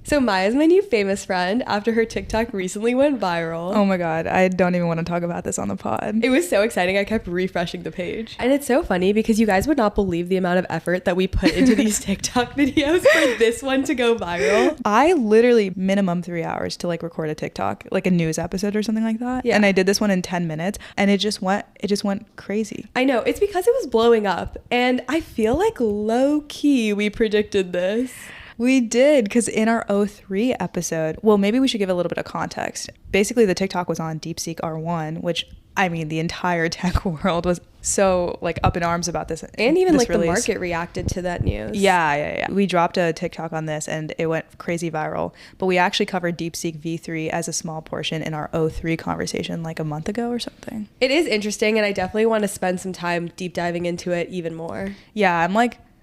So Maya's my new famous friend after her TikTok recently went viral. Oh my God, I don't even want to talk about this on the pod. It was so exciting. I kept refreshing the page. And it's so funny because you guys would not believe the amount of effort that we put into these TikTok videos for this one to go viral. I literally minimum 3 hours to like record a TikTok, like a news episode or something like that. Yeah. And I did this one in 10 minutes and it just went crazy. I know. It's because it was blowing up. And I feel like low key we predicted this. We did, because in our O3 episode, well, maybe we should give a little bit of context. Basically, the TikTok was on DeepSeek R1, which, I mean, the entire tech world was so like up in arms about this. And even this like release. The market reacted to that news. Yeah. We dropped a TikTok on this and it went crazy viral. But we actually covered DeepSeek V3 as a small portion in our O3 conversation like a month ago or something. It is interesting, and I definitely want to spend some time deep diving into it even more. Yeah, I'm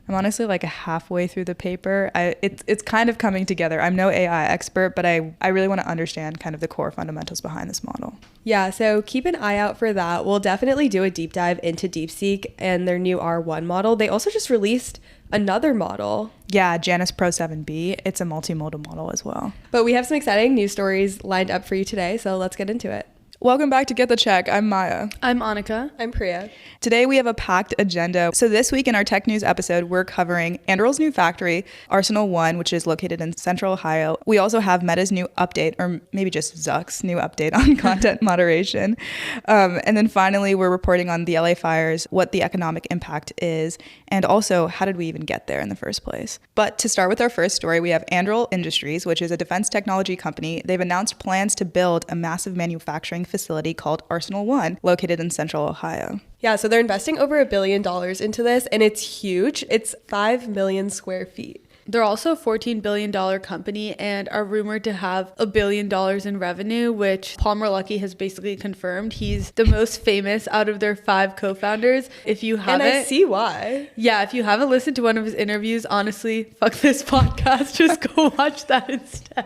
honestly like halfway through the paper. It's kind of coming together. I'm no AI expert, but I really want to understand kind of the core fundamentals behind this model. Yeah, so keep an eye out for that. We'll definitely do a deep dive into DeepSeek and their new R1 model. They also just released another model. Yeah, Janus Pro 7B. It's a multimodal model as well. But we have some exciting news stories lined up for you today, so let's get into it. Welcome back to Get the Check. I'm Maya. I'm Anika. I'm Priya. Today we have a packed agenda. So this week in our tech news episode, we're covering Anduril's new factory, Arsenal-1, which is located in Central Ohio. We also have Meta's new update, or maybe just Zuck's new update on content moderation. And then finally, we're reporting on the LA fires, what the economic impact is, and also how did we even get there in the first place. But to start with our first story, we have Anduril Industries, which is a defense technology company. They've announced plans to build a massive manufacturing facility called Arsenal-1, located in Central Ohio. Yeah, so they're investing over $1 billion into this, and it's huge. It's 5 million square feet. They're also a $14 billion company and are rumored to have $1 billion in revenue, which Palmer Luckey has basically confirmed. He's the most famous out of their 5 co-founders. If you haven't... And I see why. Yeah, if you haven't listened to one of his interviews, honestly, fuck this podcast. Just go watch that instead.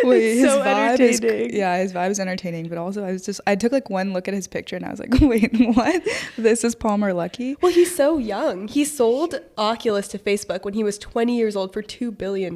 Wait, it's so entertaining. His vibe is entertaining, but also I took like one look at his picture and I was like, wait, what? This is Palmer Luckey? Well, he's so young. He sold Oculus to Facebook when he was 20 years old for $2 billion.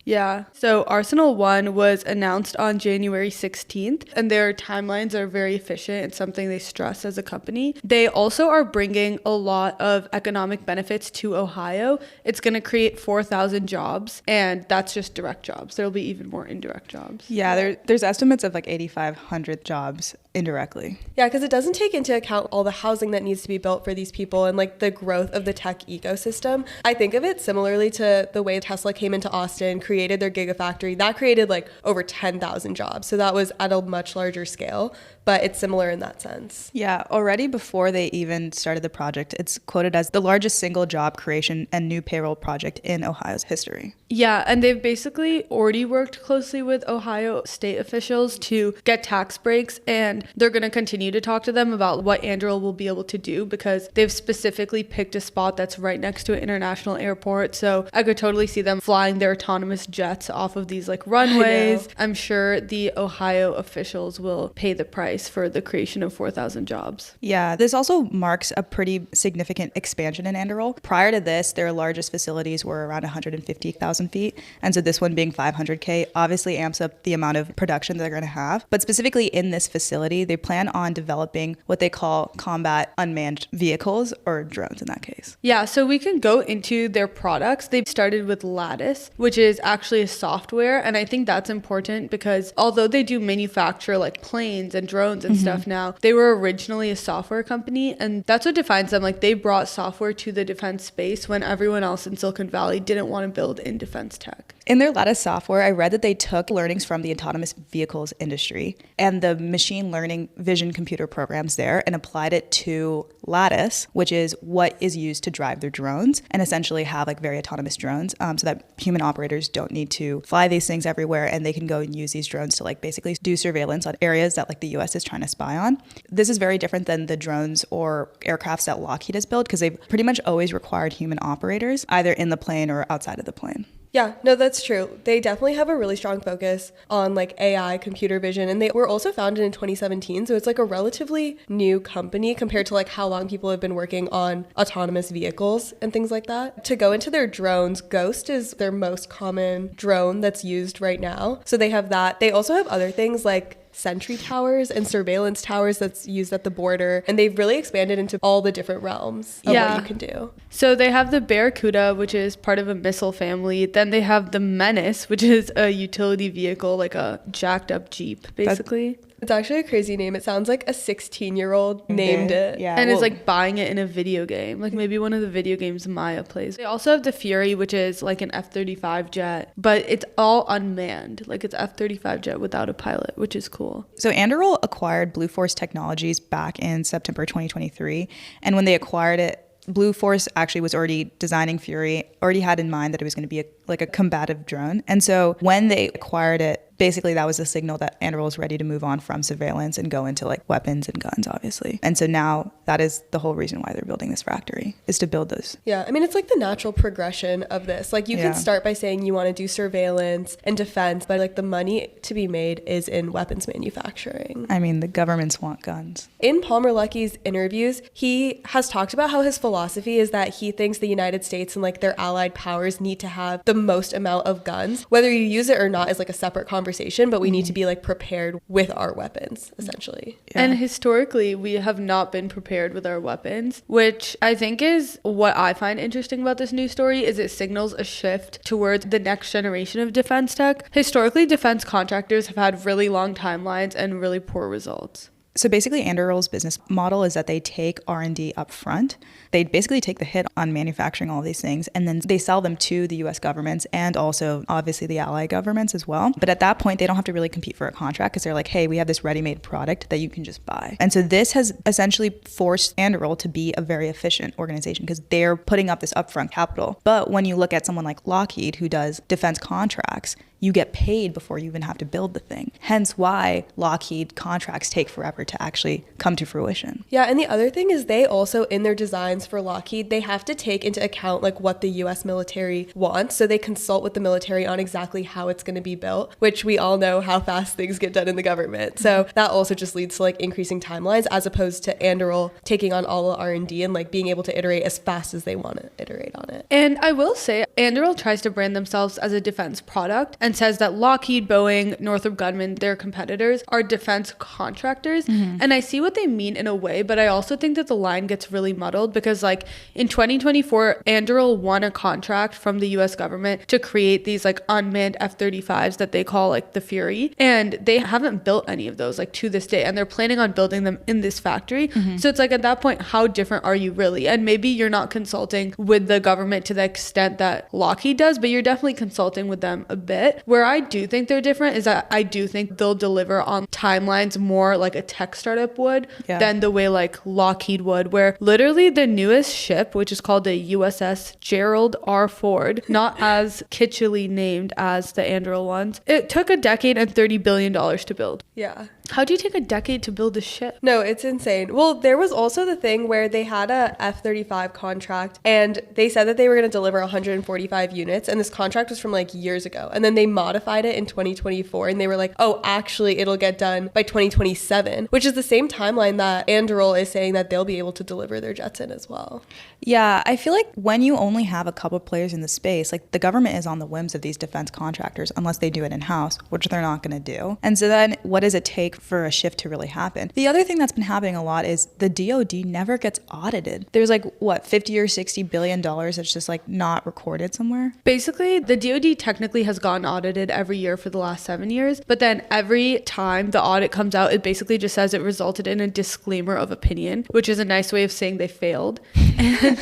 Yeah. So Arsenal-1 was announced on January 16th, and their timelines are very efficient. It's something they stress as a company. They also are bringing a lot of economic benefits to Ohio. It's going to create 4,000 jobs, and that's just direct jobs. There'll be even more indirect jobs. Yeah, there's estimates of like 8,500 jobs indirectly. Yeah, because it doesn't take into account all the housing that needs to be built for these people and like the growth of the tech ecosystem. I think of it similarly to the way Tesla came into Austin, created their Gigafactory. That created like over 10,000 jobs. So that was at a much larger scale, but it's similar in that sense. Yeah, already before they even started the project, it's quoted as the largest single job creation and new payroll project in Ohio's history. Yeah, and they've basically already worked closely with Ohio state officials to get tax breaks, and they're going to continue to talk to them about what Anduril will be able to do because they've specifically picked a spot that's right next to an international airport. So I could totally see them flying their autonomous jets off of these like runways. I'm sure the Ohio officials will pay the price for the creation of 4,000 jobs. Yeah, this also marks a pretty significant expansion in Anduril. Prior to this, their largest facilities were around 150,000 feet. And so this one being 500K obviously amps up the amount of production that they're going to have. But specifically in this facility, they plan on developing what they call combat unmanned vehicles, or drones in that case. Yeah, so we can go into their products. They've started with Lattice, which is actually a software. And I think that's important because although they do manufacture like planes and drones and stuff now, they were originally a software company. And that's what defines them. Like they brought software to the defense space when everyone else in Silicon Valley didn't want to build in defense tech. In their Lattice software, I read that they took learnings from the autonomous vehicles industry and the machine learning vision computer programs there and applied it to Lattice, which is what is used to drive their drones and essentially have like very autonomous drones so that human operators don't need to fly these things everywhere and they can go and use these drones to like basically do surveillance on areas that like the US is trying to spy on. This is very different than the drones or aircrafts that Lockheed has built because they've pretty much always required human operators either in the plane or outside of the plane. Yeah, no, that's true. They definitely have a really strong focus on like AI, computer vision, and they were also founded in 2017. So it's like a relatively new company compared to like how long people have been working on autonomous vehicles and things like that. To go into their drones, Ghost is their most common drone that's used right now. So they have that. They also have other things like sentry towers and surveillance towers that's used at the border, and they've really expanded into all the different realms of what you can do. So they have the Barracuda, which is part of a missile family. Then they have the Menace, which is a utility vehicle, like a jacked up Jeep, basically. It's actually a crazy name. It sounds like a 16-year-old named it. Yeah, and it's like buying it in a video game, like maybe one of the video games Maya plays. They also have the Fury, which is like an F-35 jet, but it's all unmanned. Like it's F-35 jet without a pilot, which is cool. So Anduril acquired Blue Force Technologies back in September 2023. And when they acquired it, Blue Force actually was already designing Fury, already had in mind that it was going to be a combative drone. And so when they acquired it, basically that was a signal that Anduril was ready to move on from surveillance and go into like weapons and guns, obviously. And so now that is the whole reason why they're building this factory, is to build those. Yeah, I mean, it's like the natural progression of this. Like you can start by saying you want to do surveillance and defense, but like the money to be made is in weapons manufacturing. I mean, the governments want guns. In Palmer Luckey's interviews, he has talked about how his philosophy is that he thinks the United States and like their allied powers need to have the most amount of guns. Whether you use it or not is like a separate conversation, but we need to be like prepared with our weapons, essentially. Yeah. And historically, we have not been prepared with our weapons, which I think is what I find interesting about this news story, is it signals a shift towards the next generation of defense tech. Historically, defense contractors have had really long timelines and really poor results. So basically, Anduril's business model is that they take R&D up front. They basically take the hit on manufacturing all of these things, and then they sell them to the U.S. governments and also, obviously, the ally governments as well. But at that point, they don't have to really compete for a contract because they're like, hey, we have this ready-made product that you can just buy. And so this has essentially forced Anduril to be a very efficient organization because they're putting up this upfront capital. But when you look at someone like Lockheed, who does defense contracts, you get paid before you even have to build the thing. Hence why Lockheed contracts take forever to actually come to fruition. Yeah, and the other thing is they also, in their designs for Lockheed, they have to take into account like what the US military wants. So they consult with the military on exactly how it's going to be built, which we all know how fast things get done in the government. So that also just leads to like increasing timelines as opposed to Anduril taking on all the R&D and like being able to iterate as fast as they want to iterate on it. And I will say, Anduril tries to brand themselves as a defense product and says that Lockheed, Boeing, Northrop Grumman, their competitors, are defense contractors. And I see what they mean in a way, but I also think that the line gets really muddled because like in 2024, Anduril won a contract from the US government to create these like unmanned F-35s that they call like the Fury. And they haven't built any of those like to this day. And they're planning on building them in this factory. So it's like at that point, how different are you really? And maybe you're not consulting with the government to the extent that Lockheed does, but you're definitely consulting with them a bit. Where I do think they're different is that I do think they'll deliver on timelines more like a tech startup would than the way like Lockheed would, where literally the newest ship, which is called the USS Gerald R. Ford, not as kitschily named as the Anduril ones, it took a decade and $30 billion to build. Yeah. How do you take a decade to build a ship? No, it's insane. Well, there was also the thing where they had a F-35 contract and they said that they were going to deliver 145 units, and this contract was from like years ago. And then they modified it in 2024 and they were like, oh, actually it'll get done by 2027, which is the same timeline that Anduril is saying that they'll be able to deliver their jets in as well. Yeah, I feel like when you only have a couple of players in the space, like the government is on the whims of these defense contractors unless they do it in-house, which they're not going to do. And so then what does it take for a shift to really happen? The other thing that's been happening a lot is the DoD never gets audited. There's like, what, 50 or 60 billion dollars that's just like not recorded somewhere? Basically, the DoD technically has gotten audited every year for the last 7 years, but then every time the audit comes out, it basically just says it resulted in a disclaimer of opinion, which is a nice way of saying they failed. And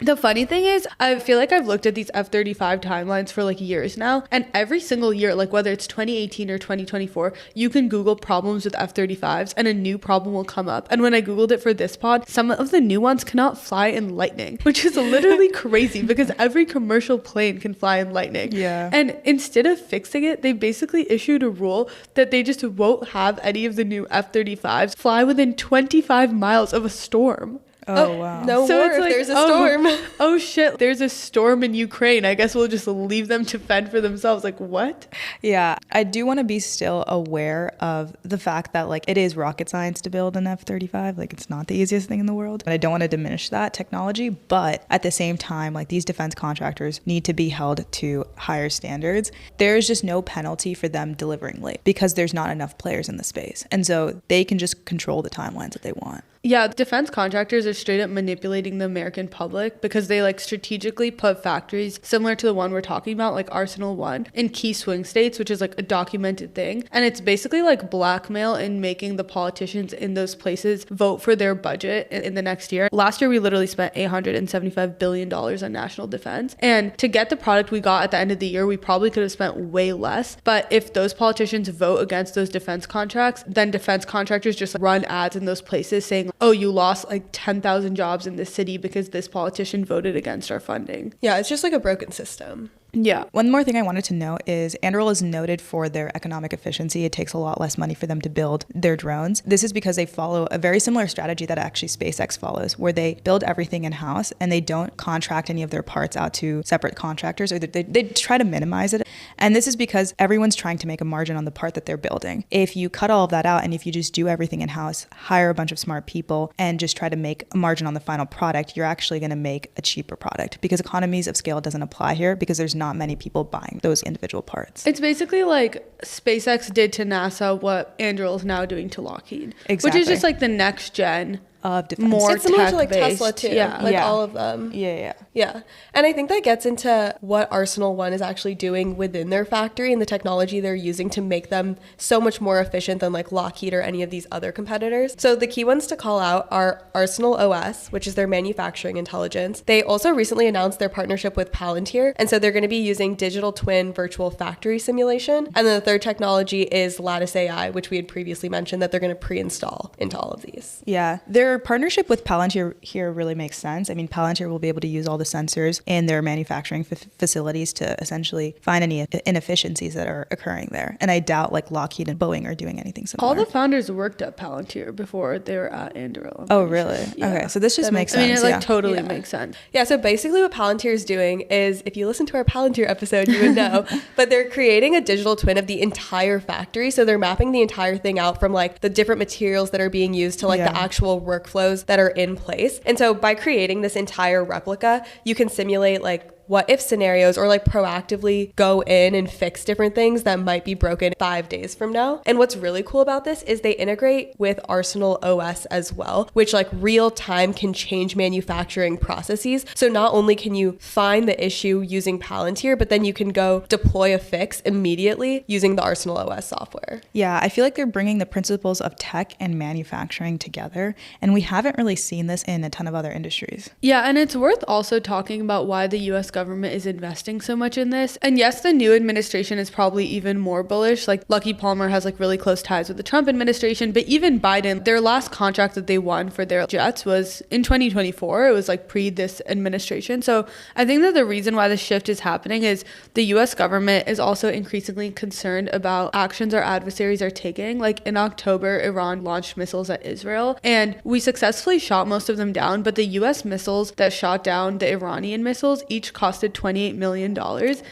the funny thing is, I feel like I've looked at these F-35 timelines for like years now, and every single year, like whether it's 2018 or 2024, you can Google problems with F-35s and a new problem will come up. And when I Googled it for this pod, some of the new ones cannot fly in lightning, which is literally crazy because every commercial plane can fly in lightning. Yeah. And instead of fixing it, they basically issued a rule that they just won't have any of the new F-35s fly within 25 miles of a storm. Oh, wow. No So war it's if like, there's a storm. Oh shit, there's a storm in Ukraine. I guess we'll just leave them to fend for themselves. Like, what? Yeah, I do want to be still aware of the fact that like it is rocket science to build an F-35. Like it's not the easiest thing in the world. And I don't want to diminish that technology, but at the same time, like these defense contractors need to be held to higher standards. There's just no penalty for them delivering late because there's not enough players in the space. And so they can just control the timelines that they want. Yeah, defense contractors are straight up manipulating the American public because they like strategically put factories similar to the one we're talking about, like Arsenal-1, in key swing states, which is like a documented thing. And it's basically like blackmail in making the politicians in those places vote for their budget in the next year. Last year, we literally spent $875 billion on national defense. And to get the product we got at the end of the year, we probably could have spent way less. But if those politicians vote against those defense contracts, then defense contractors just run ads in those places saying, oh, you lost like 10,000 jobs in this city because this politician voted against our funding. Yeah, it's just like a broken system. Yeah. One more thing I wanted to note is Anduril is noted for their economic efficiency. It takes a lot less money for them to build their drones. This is because they follow a very similar strategy that actually SpaceX follows, where they build everything in-house and they don't contract any of their parts out to separate contractors, or they try to minimize it. And this is because everyone's trying to make a margin on the part that they're building. If you cut all of that out and if you just do everything in-house, hire a bunch of smart people, and just try to make a margin on the final product, you're actually going to make a cheaper product because economies of scale doesn't apply here because there's not many people buying those individual parts. It's basically like SpaceX did to NASA what Anduril is now doing to Lockheed. Exactly. Which is just like the next gen Of defense. more It's similar to like tech-based. Tesla too. Yeah. Like Yeah. all of them. Yeah. Yeah. And I think that gets into what Arsenal-1 is actually doing within their factory and the technology they're using to make them so much more efficient than like Lockheed or any of these other competitors. So the key ones to call out are Arsenal-OS, which is their manufacturing intelligence. They also recently announced their partnership with Palantir. And so they're going to be using digital twin virtual factory simulation. And then the third technology is Lattice AI, which we had previously mentioned that they're going to pre-install into all of these. Yeah. Their partnership with Palantir here really makes sense. I mean, Palantir will be able to use all the sensors in their manufacturing facilities to essentially find any inefficiencies that are occurring there. And I doubt like Lockheed and Boeing are doing anything similar. All the founders worked at Palantir before they were at Anduril. I'm Oh, pretty really? sure. Yeah. Okay. So this just That makes makes I mean, sense. it like yeah. totally Yeah. makes sense. Yeah, so basically what Palantir is doing is, if you listen to our Palantir episode, you would know, but they're creating a digital twin of the entire factory. So they're mapping the entire thing out from like the different materials that are being used to like Yeah. the actual workflows that are in place. And so by creating this entire replica, you can simulate like what if scenarios or like proactively go in and fix different things that might be broken 5 days from now. And what's really cool about this is they integrate with Arsenal-OS as well, which like real time can change manufacturing processes. So not only can you find the issue using Palantir, but then you can go deploy a fix immediately using the Arsenal-OS software. Yeah, I feel like they're bringing the principles of tech and manufacturing together. And we haven't really seen this in a ton of other industries. Yeah, and it's worth also talking about why the US government is investing so much in this. And yes, the new administration is probably even more bullish. Like Lucky Palmer has like really close ties with the Trump administration, but even Biden, their last contract that they won for their jets was in 2024. It was like pre this administration. So I think that the reason why the shift is happening is the US government is also increasingly concerned about actions our adversaries are taking. Like in October, Iran launched missiles at Israel and we successfully shot most of them down, but the US missiles that shot down the Iranian missiles each costed $28 million.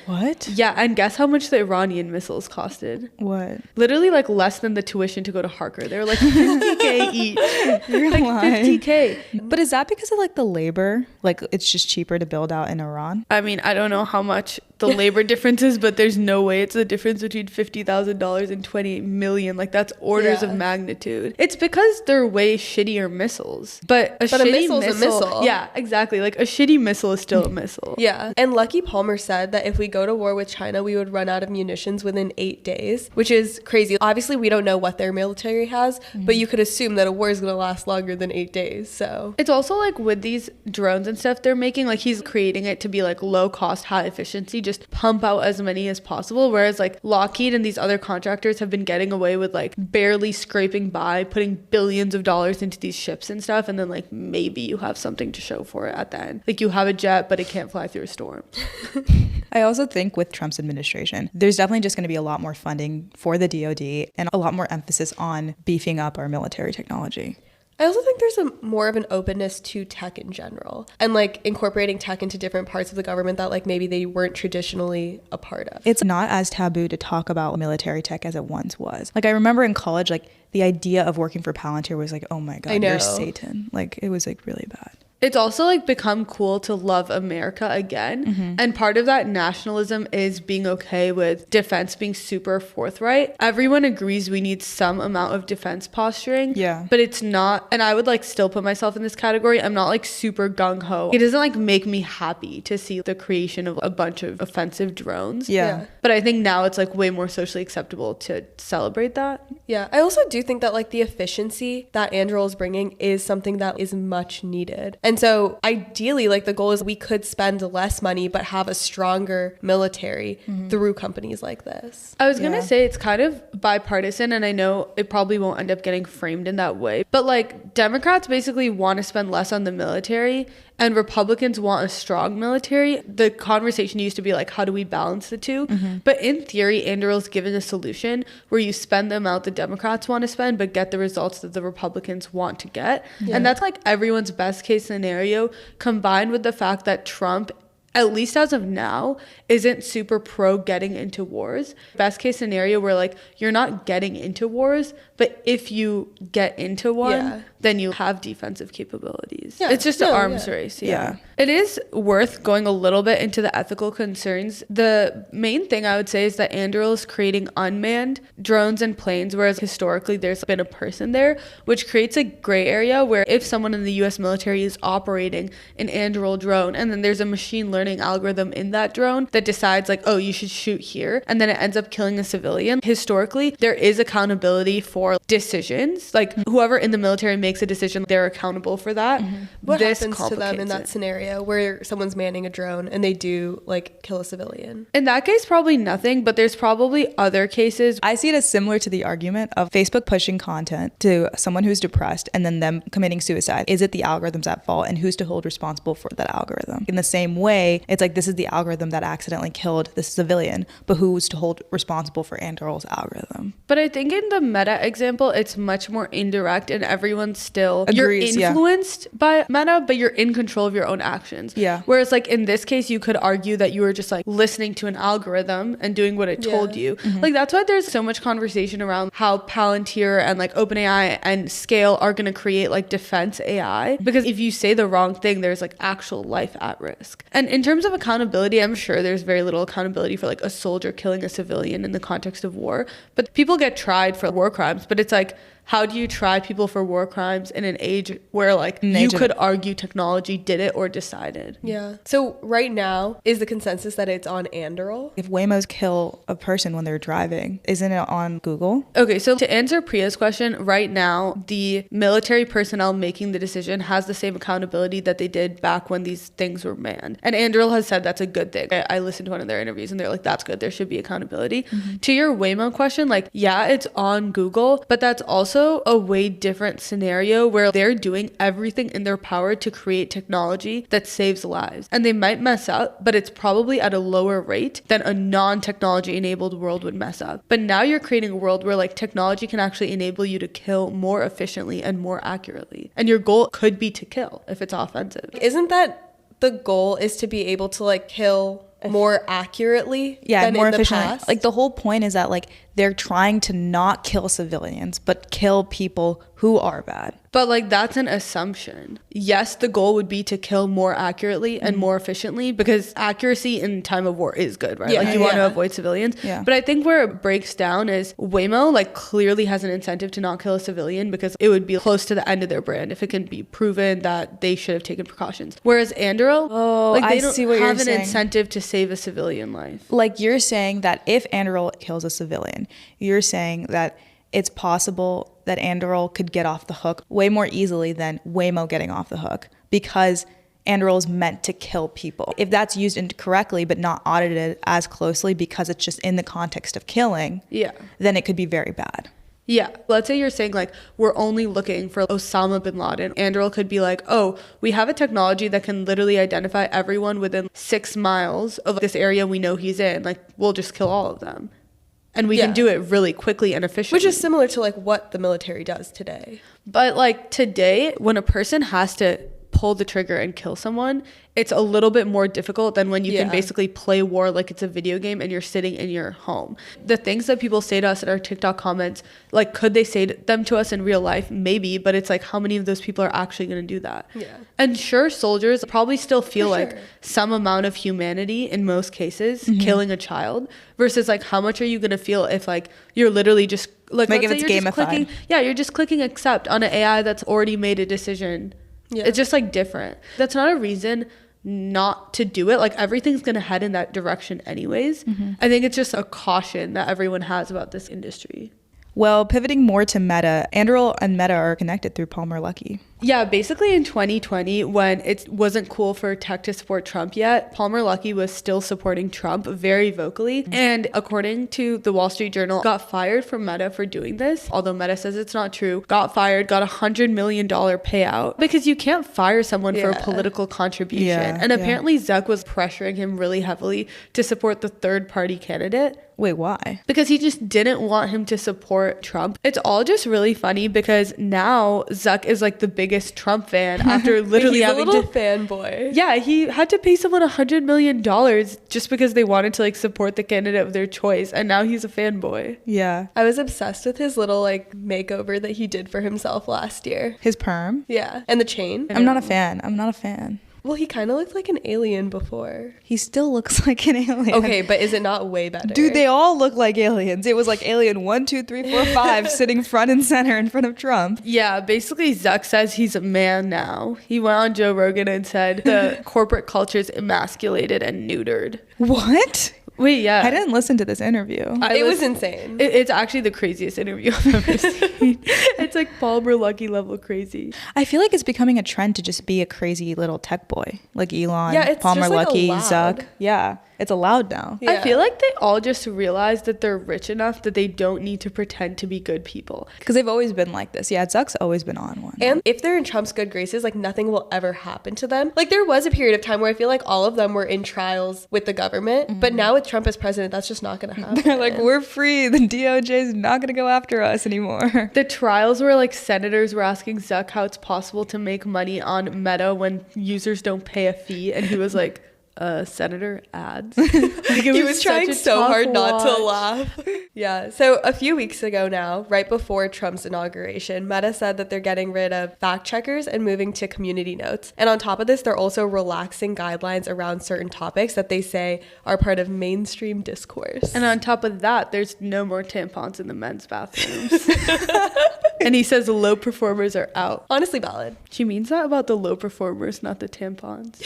What? Yeah, and guess how much the Iranian missiles costed? What? Literally like less than the tuition to go to Harker. They were like $50K each. You're Like lying. $50K. But is that because of like the labor? Like it's just cheaper to build out in Iran? I mean, I don't know how much the labor difference is, but there's no way it's the difference between $50,000 and $28 million. Like that's orders Yeah. of magnitude. It's because they're way shittier missiles. But a But a shitty missile's a missile. Yeah, exactly. Like a shitty missile is still a missile. Yeah. And Lucky Palmer said that if we go to war with China, we would run out of munitions within 8 days, which is crazy. Obviously, we don't know what their military has, but you could assume that a war is going to last longer than 8 days. So It's also like with these drones and stuff they're making, like he's creating it to be like low cost, high efficiency, just pump out as many as possible. Whereas like Lockheed and these other contractors have been getting away with like barely scraping by, putting billions of dollars into these ships and stuff. And then like maybe you have something to show for it at the end. Like you have a jet, but it can't fly through a storm. I also think with Trump's administration, there's definitely just going to be a lot more funding for the DoD and a lot more emphasis on beefing up our military technology. I also think there's more of an openness to tech in general and like incorporating tech into different parts of the government that like maybe they weren't traditionally a part of. It's not as taboo to talk about military tech as it once was. Like I remember in college, like the idea of working for Palantir was like, oh my God, you're Satan. Like it was like really bad. It's also like become cool to love America again. And part of that nationalism is being okay with defense being super forthright. Everyone agrees we need some amount of defense posturing. Yeah. But it's not, and I would like still put myself in this category. I'm not like super gung-ho. It doesn't like make me happy to see the creation of a bunch of offensive drones. Yeah. But I think now it's like way more socially acceptable to celebrate that. Yeah. I also do think that like the efficiency that Anduril is bringing is something that is much needed. And so ideally, like the goal is we could spend less money, but have a stronger military through companies like this. I was going to say it's kind of bipartisan, and I know it probably won't end up getting framed in that way. But like Democrats basically want to spend less on the military and Republicans want a strong military. The conversation used to be like, how do we balance the two? But in theory, Anduril's given a solution where you spend the amount the Democrats want to spend, but get the results that the Republicans want to get. And that's like everyone's best case scenario, combined with the fact that Trump, at least as of now, isn't super pro getting into wars. Best case scenario where like you're not getting into wars, but if you get into one, then you have defensive capabilities. It's just an arms race. It is worth going a little bit into the ethical concerns. The main thing I would say is that Anduril is creating unmanned drones and planes, whereas historically there's been a person there, which creates a gray area where if someone in the US military is operating an Anduril drone and then there's a machine learning algorithm in that drone that decides like, oh, you should shoot here, and then it ends up killing a civilian, historically there is accountability for decisions. Like whoever in the military makes a decision, they're accountable for that. What happens to them in that scenario where someone's manning a drone and they do like kill a civilian? In that case, probably nothing, but there's probably other cases. I see it as similar to the argument of Facebook pushing content to someone who's depressed and then them committing suicide. Is it the algorithms at fault, and who's to hold responsible for that algorithm? In the same way, it's like this is the algorithm that accidentally killed the civilian, but who's to hold responsible for Anduril's algorithm? But I think in the Meta example, it's much more indirect, and everyone's still agrees, you're influenced by Meta, but you're in control of your own actions. Whereas like in this case, you could argue that you were just like listening to an algorithm and doing what it told you. Like that's why there's so much conversation around how Palantir and like OpenAI and Scale are going to create like defense AI, because if you say the wrong thing, there's like actual life at risk. And in terms of accountability, I'm sure there's very little accountability for like a soldier killing a civilian in the context of war, but people get tried for war crimes. But it's like, how do you try people for war crimes in an age where like you could argue technology did it or decided? So right now is the consensus that it's on Anduril. If Waymos kill a person when they're driving, isn't it on Google? Okay, so to answer Priya's question, right now the military personnel making the decision has the same accountability that they did back when these things were manned. And Anduril has said that's a good thing. I listened to one of their interviews and they're like, that's good, there should be accountability. To your Waymo question, like it's on Google, but that's also a way different scenario where they're doing everything in their power to create technology that saves lives. And they might mess up, but it's probably at a lower rate than a non-technology enabled world would mess up. But now you're creating a world where like technology can actually enable you to kill more efficiently and more accurately. And your goal could be to kill if it's offensive. Isn't that the goal, is to be able to like kill more accurately than more in the efficiently. past? Like the whole point is that like they're trying to not kill civilians, but kill people who are bad. But like that's an assumption. Yes, the goal would be to kill more accurately and more efficiently, because accuracy in time of war is good, right? Like you want to avoid civilians. But I think where it breaks down is Waymo like clearly has an incentive to not kill a civilian because it would be close to the end of their brand if it can be proven that they should have taken precautions. Whereas Anduril, like they don't have an incentive to save a civilian life. Like you're saying that if Anduril kills a civilian, you're saying that it's possible that Anduril could get off the hook way more easily than Waymo getting off the hook, because Anduril is meant to kill people. If that's used incorrectly but not audited as closely because it's just in the context of killing, then it could be very bad. Let's say you're saying like we're only looking for Osama bin Laden. Anduril could be like, oh, we have a technology that can literally identify everyone within 6 miles of this area we know he's in. Like we'll just kill all of them. and we can do it really quickly and efficiently. Which is similar to like what the military does today. But like today, when a person has to pull the trigger and kill someone, it's a little bit more difficult than when you can basically play war like it's a video game and you're sitting in your home. The things that people say to us in our TikTok comments, like, could they say them to us in real life? Maybe, but it's like, how many of those people are actually going to do that? Yeah. And sure, soldiers probably still feel like some amount of humanity in most cases, killing a child, versus like, how much are you going to feel if like you're literally just like if it's gamified. You're just clicking accept on an AI that's already made a decision. Yeah. It's just like different. That's not a reason not to do it. Like everything's going to head in that direction anyways. I think it's just a caution that everyone has about this industry. Well, pivoting more to Meta, Anduril and Meta are connected through Palmer Luckey. Yeah, basically in 2020, when it wasn't cool for tech to support Trump yet, Palmer Luckey was still supporting Trump very vocally. And according to the Wall Street Journal, got fired from Meta for doing this. Although Meta says it's not true. Got fired, got $100 million payout. Because you can't fire someone for a political contribution. And apparently Zuck was pressuring him really heavily to support the third party candidate. Wait, why? Because he just didn't want him to support Trump. It's all just really funny because now Zuck is like the biggest Trump fan after literally having a little fanboy. Yeah, he had to pay someone $100 million just because they wanted to like support the candidate of their choice, and now he's a fanboy. Yeah. I was obsessed with his little like makeover that he did for himself last year. His perm? Yeah. And the chain. I'm not a fan. Well, he kind of looked like an alien before. He still looks like an alien. Okay, but is it not way better? Dude, they all look like aliens. It was like alien 1, 2, 3, 4, 5 sitting front and center in front of Trump. Yeah, basically Zuck says he's a man now. He went on Joe Rogan and said the corporate culture is emasculated and neutered. What? Wait, yeah. I didn't listen to this interview. It was insane. It's actually the craziest interview I've ever seen. It's like Palmer Luckey level crazy. I feel like it's becoming a trend to just be a crazy little tech boy. Like Elon, it's Palmer just, like, Luckey, allowed. Zuck. Yeah. It's allowed now. Yeah. I feel like they all just realize that they're rich enough that they don't need to pretend to be good people. Because they've always been like this. Yeah, Zuck's always been on one. And if they're in Trump's good graces, like nothing will ever happen to them. Like there was a period of time where I feel like all of them were in trials with the government. But now with Trump as president, that's just not going to happen. They're like, we're free. The DOJ is not going to go after us anymore. The trials where like senators were asking Zuck how it's possible to make money on Meta when users don't pay a fee. And he was like, senator ads. Like, he was trying so hard not to laugh. Yeah. So a few weeks ago now, right before Trump's inauguration, Meta said that they're getting rid of fact checkers and moving to community notes. And on top of this, they're also relaxing guidelines around certain topics that they say are part of mainstream discourse. And on top of that, there's no more tampons in the men's bathrooms. And he says low performers are out. Honestly valid. She means that about the low performers, not the tampons.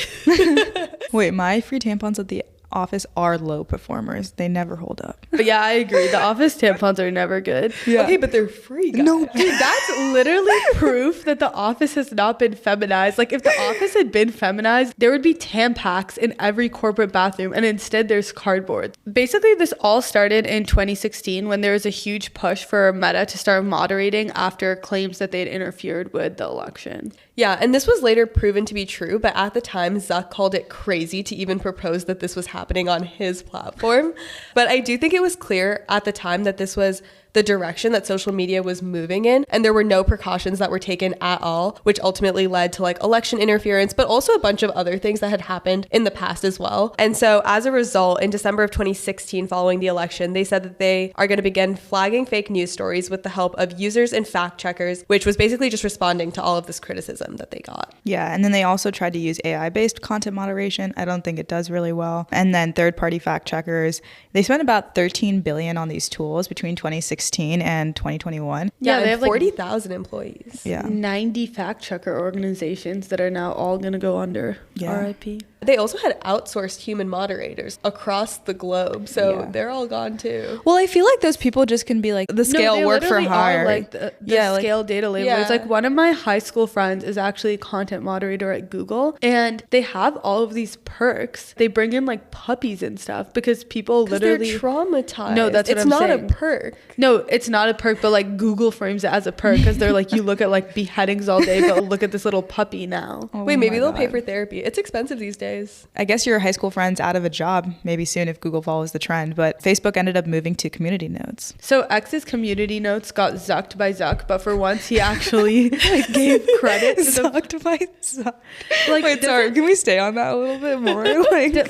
Wait, my free tampons at the office are low performers. They never hold up. But yeah, I agree. The office tampons are never good. Yeah. Okay, but they're free, guys. No, dude, that's literally proof that the office has not been feminized. Like if the office had been feminized, there would be Tampax in every corporate bathroom, and instead there's cardboard. Basically, this all started in 2016 when there was a huge push for Meta to start moderating after claims that they had interfered with the election. Yeah, and this was later proven to be true, but at the time, Zuck called it crazy to even propose that this was happening on his platform. But I do think it was clear at the time that this was the direction that social media was moving in, and there were no precautions that were taken at all, which ultimately led to like election interference, but also a bunch of other things that had happened in the past as well. And so as a result, in December of 2016, following the election, they said that they are going to begin flagging fake news stories with the help of users and fact checkers, which was basically just responding to all of this criticism that they got. Yeah, and then they also tried to use AI-based content moderation. I don't think it does really well. And then third-party fact checkers. They spent about $13 billion on these tools between 2016 and 2021. Yeah, they have have like 40,000 employees. Yeah. 90 fact checker organizations that are now all going to go under. Yeah. RIP. They also had outsourced human moderators across the globe, so they're all gone too. Well, I feel like those people just can be like the scale work for hire. Like the scale data labelers. Yeah. Like one of my high school friends is actually a content moderator at Google, and they have all of these perks. They bring in like puppies and stuff because people literally they're traumatized. No, that's what it's I'm not saying. a perk. No, it's not a perk, but like Google frames it as a perk because they're like, you look at like beheadings all day, but look at this little puppy now. Oh Wait, maybe my they'll God. pay for therapy. It's expensive these days. days. I guess your high school friend's out of a job maybe soon if Google follows the trend, but Facebook ended up moving to community notes. So X's community notes got zucked by Zuck, but for once he actually gave credit to Zucked by Zuck. Like, wait, sorry, can we stay on that a little bit more?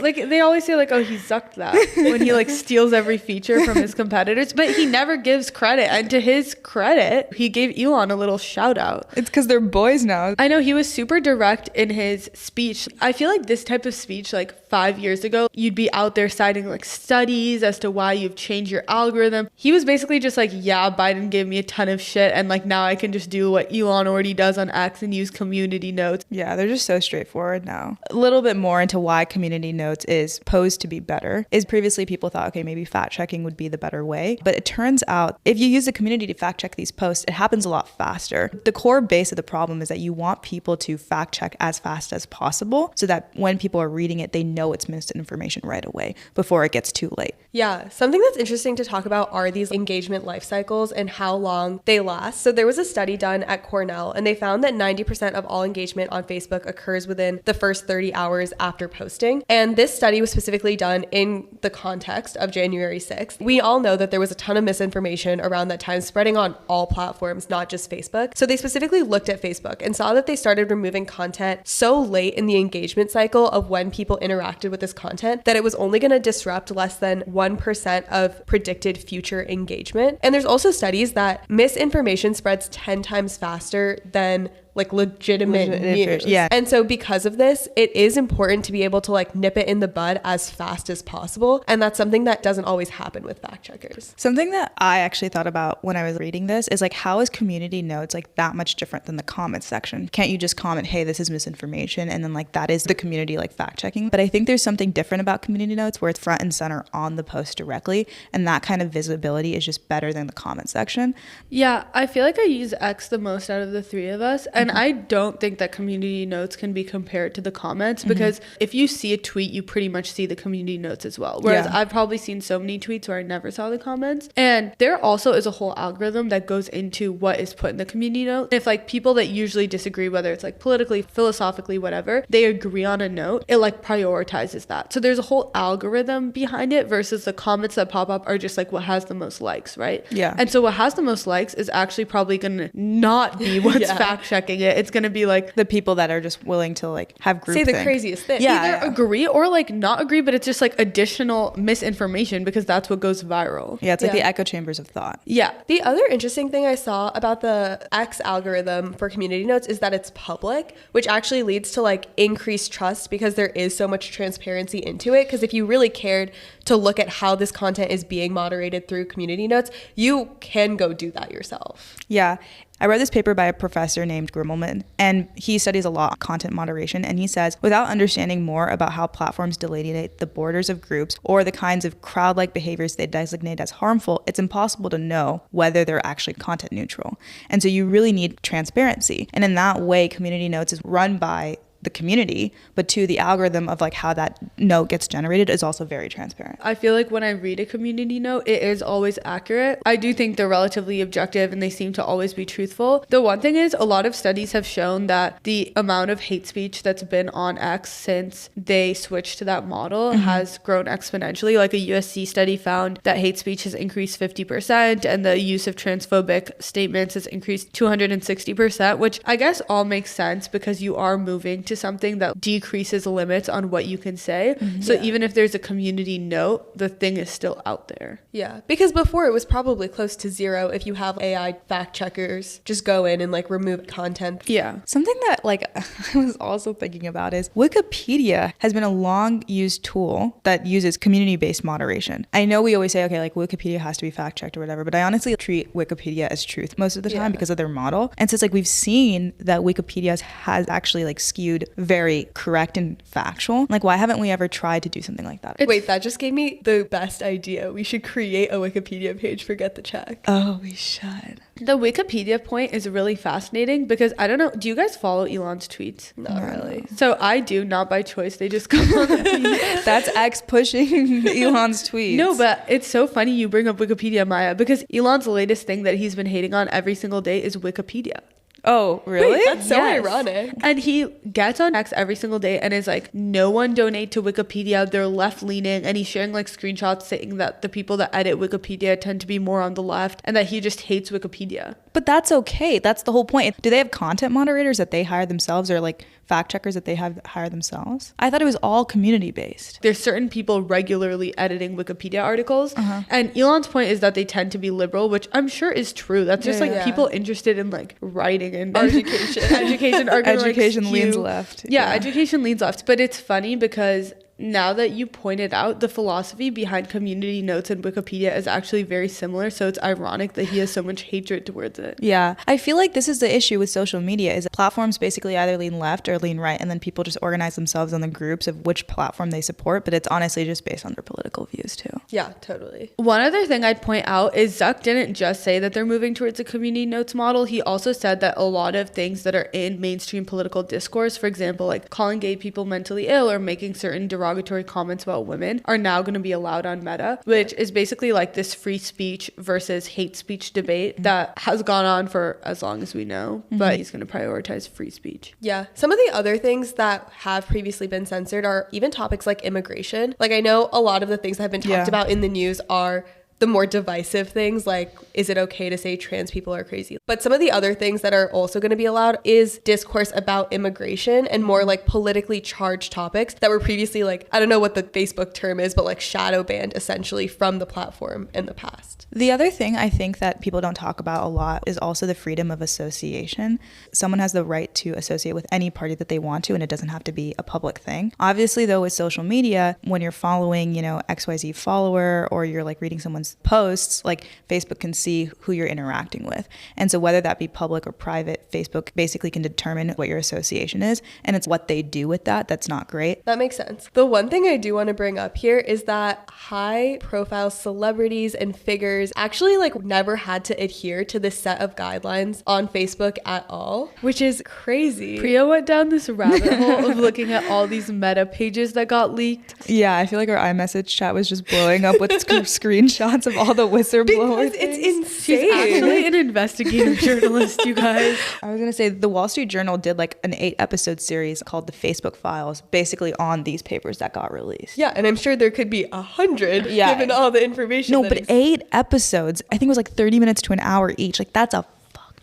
like they always say like, oh, he zucked that when he like steals every feature from his competitors, but he never gives credit. And to his credit, he gave Elon a little shout out. It's because they're boys now. I know, he was super direct in his speech. I feel like this type of speech, like 5 years ago, you'd be out there citing like studies as to why you've changed your algorithm. He was basically just like, yeah, Biden gave me a ton of shit, and like now I can just do what Elon already does on X and use community notes. Yeah, they're just so straightforward now. A little bit more into why community notes is posed to be better is previously people thought, okay, maybe fact checking would be the better way. But it turns out if you use the community to fact check these posts, it happens a lot faster. The core base of the problem is that you want people to fact check as fast as possible so that when people are reading it, they know it's misinformation right away before it gets too late. Yeah, something that's interesting to talk about are these engagement life cycles and how long they last. So there was a study done at Cornell, and they found that 90% of all engagement on Facebook occurs within the first 30 hours after posting. And this study was specifically done in the context of January 6th. We all know that there was a ton of misinformation around that time spreading on all platforms, not just Facebook. So they specifically looked at Facebook and saw that they started removing content so late in the engagement cycle of when people interacted with this content that it was only going to disrupt less than 1% of predicted future engagement. And there's also studies that misinformation spreads 10 times faster than like legitimate news. Yeah. And so because of this, it is important to be able to like nip it in the bud as fast as possible. And that's something that doesn't always happen with fact checkers. Something that I actually thought about when I was reading this is like, how is community notes like that much different than the comments section? Can't you just comment, hey, this is misinformation? And then like that is the community like fact checking. But I think there's something different about community notes where it's front and center on the post directly. And that kind of visibility is just better than the comment section. Yeah, I feel like I use X the most out of the three of us. And I don't think that community notes can be compared to the comments because if you see a tweet, you pretty much see the community notes as well. Whereas I've probably seen so many tweets where I never saw the comments. And there also is a whole algorithm that goes into what is put in the community note. If like people that usually disagree, whether it's like politically, philosophically, whatever, they agree on a note, it like prioritizes that. So there's a whole algorithm behind it versus the comments that pop up are just like what has the most likes, right? Yeah. And so what has the most likes is actually probably going to not be what's fact checking it. It's going to be like the people that are just willing to like have group say the craziest thing. Either agree or like not agree, but it's just like additional misinformation because that's what goes viral. Yeah, it's like the echo chambers of thought. Yeah. The other interesting thing I saw about the X algorithm for community notes is that it's public, which actually leads to like increased trust because there is so much transparency into it. Because if you really cared to look at how this content is being moderated through community notes, you can go do that yourself. Yeah. I read this paper by a professor named Grimmelman, and he studies a lot on content moderation, and he says, without understanding more about how platforms delineate the borders of groups or the kinds of crowd-like behaviors they designate as harmful, it's impossible to know whether they're actually content neutral. And so you really need transparency. And in that way, community notes is run by the community, but to the algorithm of like how that note gets generated is also very transparent. I feel like when I read a community note, it is always accurate. I do think they're relatively objective and they seem to always be truthful. The one thing is a lot of studies have shown that the amount of hate speech that's been on X since they switched to that model has grown exponentially. Like a USC study found that hate speech has increased 50% and the use of transphobic statements has increased 260%, which I guess all makes sense because you are moving to something that decreases limits on what you can say. So even if there's a community note, the thing is still out there. Yeah, because before it was probably close to zero if you have AI fact checkers just go in and like remove content. Yeah. Something that like I was also thinking about is Wikipedia has been a long used tool that uses community-based moderation. I know we always say, okay, like Wikipedia has to be fact checked or whatever, but I honestly treat Wikipedia as truth most of the time because of their model. And so it's like we've seen that Wikipedia has actually like skewed very correct and factual. Like, why haven't we ever tried to do something like that? Wait, that just gave me the best idea. We should create a Wikipedia page for Get the Check. Oh, we should. The Wikipedia point is really fascinating because I don't know, do you guys follow Elon's tweets? Not really. So I do, not by choice. They just come on the feed. That's X pushing Elon's tweets. No, but it's so funny you bring up Wikipedia, Maya, because Elon's latest thing that he's been hating on every single day is Wikipedia. Oh, really? Wait, that's so Yes. ironic. And he gets on X every single day and is like, no one donate to Wikipedia. They're left leaning. And he's sharing like screenshots saying that the people that edit Wikipedia tend to be more on the left and that he just hates Wikipedia. But that's okay. That's the whole point. Do they have content moderators that they hire themselves, or like fact checkers that they hire themselves? I thought it was all community based. There's certain people regularly editing Wikipedia articles. And Elon's point is that they tend to be liberal, which I'm sure is true. That's just like people interested in like writing and education. Education are gonna, Education like, leans left. Yeah, education leans left. But it's funny because now that you pointed out, the philosophy behind community notes and Wikipedia is actually very similar. So it's ironic that he has so much hatred towards it. Yeah. I feel like this is the issue with social media, is that platforms basically either lean left or lean right, and then people just organize themselves on the groups of which platform they support, but it's honestly just based on their political views too. Yeah, totally. One other thing I'd point out is Zuck didn't just say that they're moving towards a community notes model. He also said that a lot of things that are in mainstream political discourse, for example, like calling gay people mentally ill or making certain derogatory comments about women, are now going to be allowed on Meta, which is basically like this free speech versus hate speech debate that has gone on for as long as we know, but he's going to prioritize free speech. Yeah. Some of the other things that have previously been censored are even topics like immigration. Like, I know a lot of the things that have been talked about in the news are the more divisive things, like, is it okay to say trans people are crazy? But some of the other things that are also going to be allowed is discourse about immigration and more like politically charged topics that were previously, like, I don't know what the Facebook term is, but like shadow banned essentially from the platform in the past. The other thing I think that people don't talk about a lot is also the freedom of association. Someone has the right to associate with any party that they want to, and it doesn't have to be a public thing. Obviously, though, with social media, when you're following, XYZ follower, or you're like reading someone's posts, like Facebook can see who you're interacting with. And so whether that be public or private, Facebook basically can determine what your association is, and it's what they do with that that's not great. That makes sense. The one thing I do want to bring up here is that high profile celebrities and figures actually like never had to adhere to this set of guidelines on Facebook at all, which is crazy. Priya went down this rabbit hole of looking at all these Meta pages that got leaked. Yeah, I feel like our iMessage chat was just blowing up with screenshots of all the whistleblower Because things. it's insane. She's actually an investigative journalist, you guys. I was going to say the Wall Street Journal did like an 8-episode series called The Facebook Files, basically on these papers that got released. Yeah, and I'm sure there could be 100 given all the information. No, but 8 episodes, I think it was like 30 minutes to an hour each. Like, that's a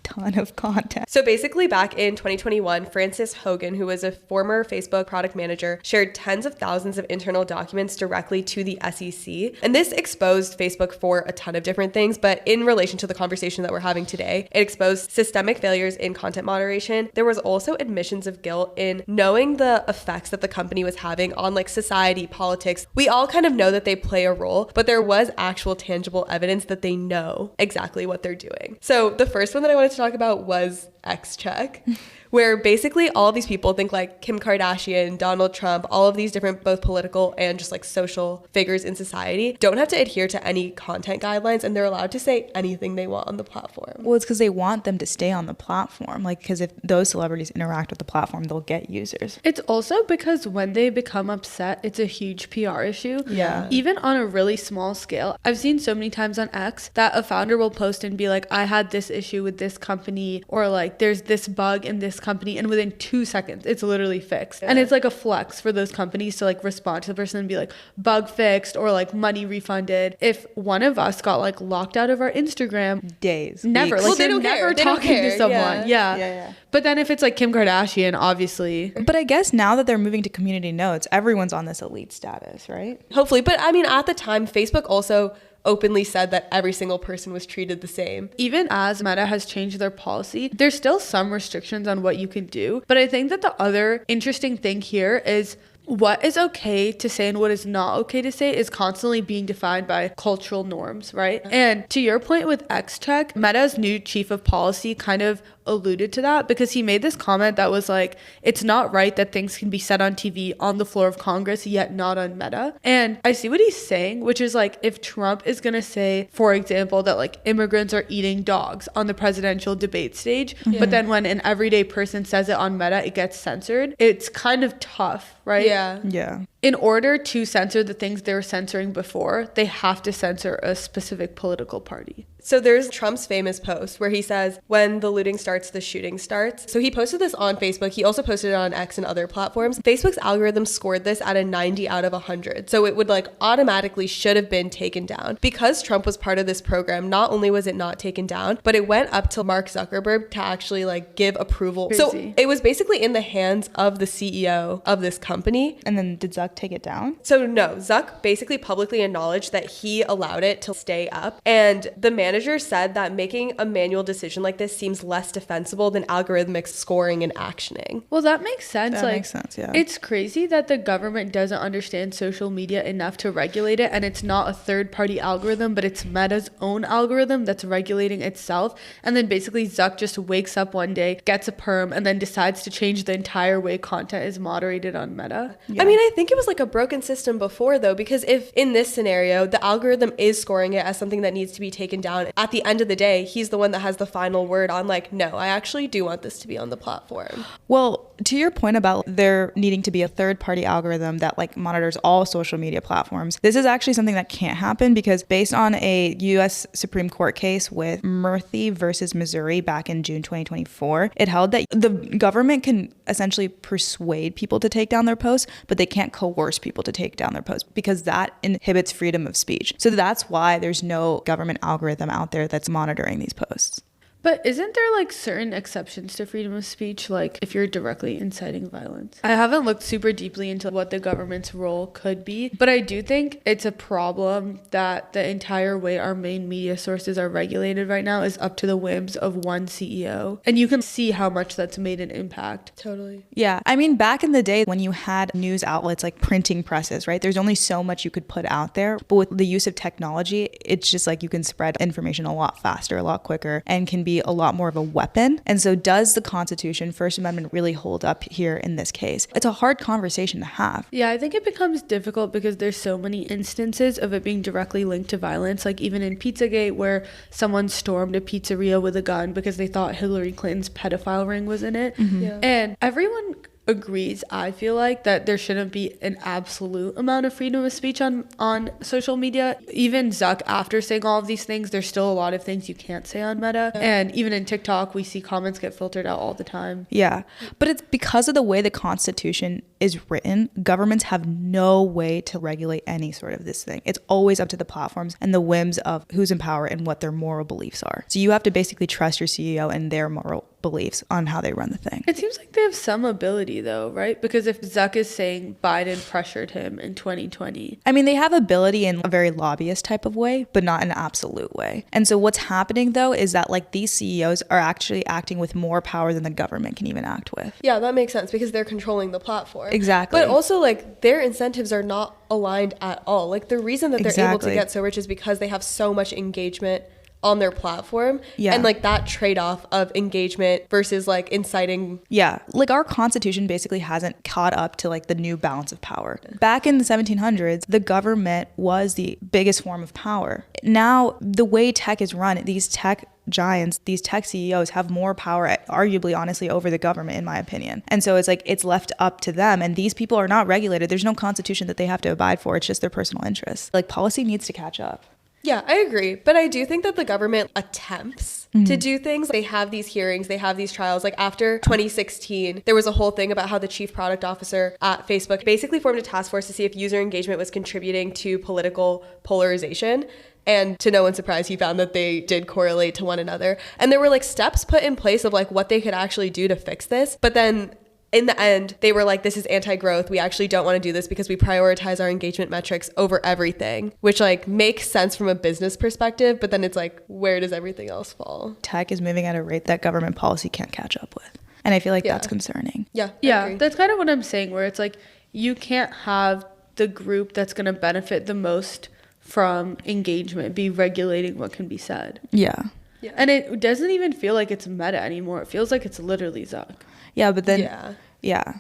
ton of content. So basically back in 2021, Frances Hogan, who was a former Facebook product manager, shared tens of thousands of internal documents directly to the SEC. And this exposed Facebook for a ton of different things, but in relation to the conversation that we're having today, it exposed systemic failures in content moderation. There was also admissions of guilt in knowing the effects that the company was having on like society, politics. We all kind of know that they play a role, but there was actual tangible evidence that they know exactly what they're doing. So the first one that I wanted to talk about was X-Check, where basically all of these people think like Kim Kardashian, Donald Trump, all of these different both political and just like social figures in society don't have to adhere to any content guidelines, and they're allowed to say anything they want on the platform. Well, it's because they want them to stay on the platform. Like, because if those celebrities interact with the platform, they'll get users. It's also because when they become upset, it's a huge PR issue. Yeah. Even on a really small scale. I've seen so many times on X that a founder will post and be like, I had this issue with this company, or like there's this bug in this company, and within 2 seconds it's literally fixed. Yeah. And it's like a flex for those companies to like respond to the person and be like, bug fixed, or like money refunded. If one of us got like locked out of our Instagram, days, never weeks. like Well, they're never talking to someone. Yeah. But then if it's like Kim Kardashian, obviously. But I guess now that they're moving to community notes, everyone's on this elite status, right? Hopefully. But I mean, at the time, Facebook also openly said that every single person was treated the same. Even as Meta has changed their policy, there's still some restrictions on what you can do. But I think that the other interesting thing here is what is okay to say and what is not okay to say is constantly being defined by cultural norms, right? And to your point with X-Check, Meta's new chief of policy kind of alluded to that, because he made this comment that was like, it's not right that things can be said on TV on the floor of Congress yet not on Meta. And I see what he's saying, which is like, if Trump is gonna say, for example, that like immigrants are eating dogs on the presidential debate stage, but then when an everyday person says it on Meta, it gets censored, it's kind of tough, right? Yeah. in order to censor the things they were censoring before, they have to censor a specific political party. So there's Trump's famous post where he says, when the looting starts, the shooting starts. So he posted this on Facebook. He also posted it on X and other platforms. Facebook's algorithm scored this at a 90 out of 100. So it would like automatically should have been taken down. Because Trump was part of this program, not only was it not taken down, but it went up to Mark Zuckerberg to actually like give approval. Crazy. So it was basically in the hands of the CEO of this company. And then did Zuck take it down? So no, Zuck basically publicly acknowledged that he allowed it to stay up. And the manager said that making a manual decision like this seems less defensible than algorithmic scoring and actioning. Well, that makes sense. That makes sense, yeah. It's crazy that the government doesn't understand social media enough to regulate it, and it's not a third-party algorithm, but it's Meta's own algorithm that's regulating itself. And then basically Zuck just wakes up one day, gets a perm, and then decides to change the entire way content is moderated on Meta. Yeah. I mean, I think it was like a broken system before though, because if in this scenario, the algorithm is scoring it as something that needs to be taken down, at the end of the day, he's the one that has the final word on like, no, I actually do want this to be on the platform. Well, to your point about there needing to be a third-party algorithm that like monitors all social media platforms, this is actually something that can't happen because based on a U.S. Supreme Court case with Murphy versus Missouri back in June 2024, it held that the government can essentially persuade people to take down their posts, but they can't coerce people to take down their posts because that inhibits freedom of speech. So that's why there's no government algorithm out there that's monitoring these posts. But isn't there like certain exceptions to freedom of speech, like if you're directly inciting violence? I haven't looked super deeply into what the government's role could be, but I do think it's a problem that the entire way our main media sources are regulated right now is up to the whims of one CEO. And you can see how much that's made an impact. Totally. Yeah. I mean, back in the day when you had news outlets like printing presses, right? There's only so much you could put out there. But with the use of technology, it's just like you can spread information a lot faster, a lot quicker, and can be a lot more of a weapon. And so does the Constitution, First Amendment really hold up here in this case? It's a hard conversation to have. Yeah, I think it becomes difficult because there's so many instances of it being directly linked to violence, like even in Pizzagate where someone stormed a pizzeria with a gun because they thought Hillary Clinton's pedophile ring was in it. Mm-hmm. Yeah. And everyone agrees, I feel like, that there shouldn't be an absolute amount of freedom of speech on social media. Even Zuck, after saying all of these things, there's still a lot of things you can't say on Meta. And even in TikTok, we see comments get filtered out all the time. Yeah. But it's because of the way the Constitution is written, governments have no way to regulate any sort of this thing. It's always up to the platforms and the whims of who's in power and what their moral beliefs are. So you have to basically trust your CEO and their moral beliefs on how they run the thing. It seems like they have some ability though, right? Because if Zuck is saying Biden pressured him in 2020. I mean, they have ability in a very lobbyist type of way, but not in an absolute way. And so what's happening though is that like these CEOs are actually acting with more power than the government can even act with. Yeah, that makes sense because they're controlling the platform. Exactly. But also like their incentives are not aligned at all. Like the reason that they're able to get so rich is because they have so much engagement on their platform. Yeah. And like that trade-off of engagement versus like inciting. Yeah. Like our Constitution basically hasn't caught up to like the new balance of power. Back in the 1700s, the government was the biggest form of power. Now, the way tech is run, these tech giants, these tech CEOs have more power, arguably, honestly, over the government, in my opinion. And so it's like it's left up to them. And these people are not regulated. There's no constitution that they have to abide for. It's just their personal interests. Like policy needs to catch up. Yeah, I agree. But I do think that the government attempts to do things. They have these hearings, they have these trials. Like after 2016, there was a whole thing about how the chief product officer at Facebook basically formed a task force to see if user engagement was contributing to political polarization. And to no one's surprise, he found that they did correlate to one another. And there were like steps put in place of like what they could actually do to fix this. But then in the end, they were like, this is anti-growth. We actually don't want to do this because we prioritize our engagement metrics over everything, which like makes sense from a business perspective. But then it's like, where does everything else fall? Tech is moving at a rate that government policy can't catch up with. And I feel like that's concerning. Yeah. Yeah, that's kind of what I'm saying, where it's like, you can't have the group that's going to benefit the most from engagement be regulating what can be said. Yeah. Yeah. And it doesn't even feel like it's Meta anymore. It feels like it's literally Zuck. Yeah, but then, yeah.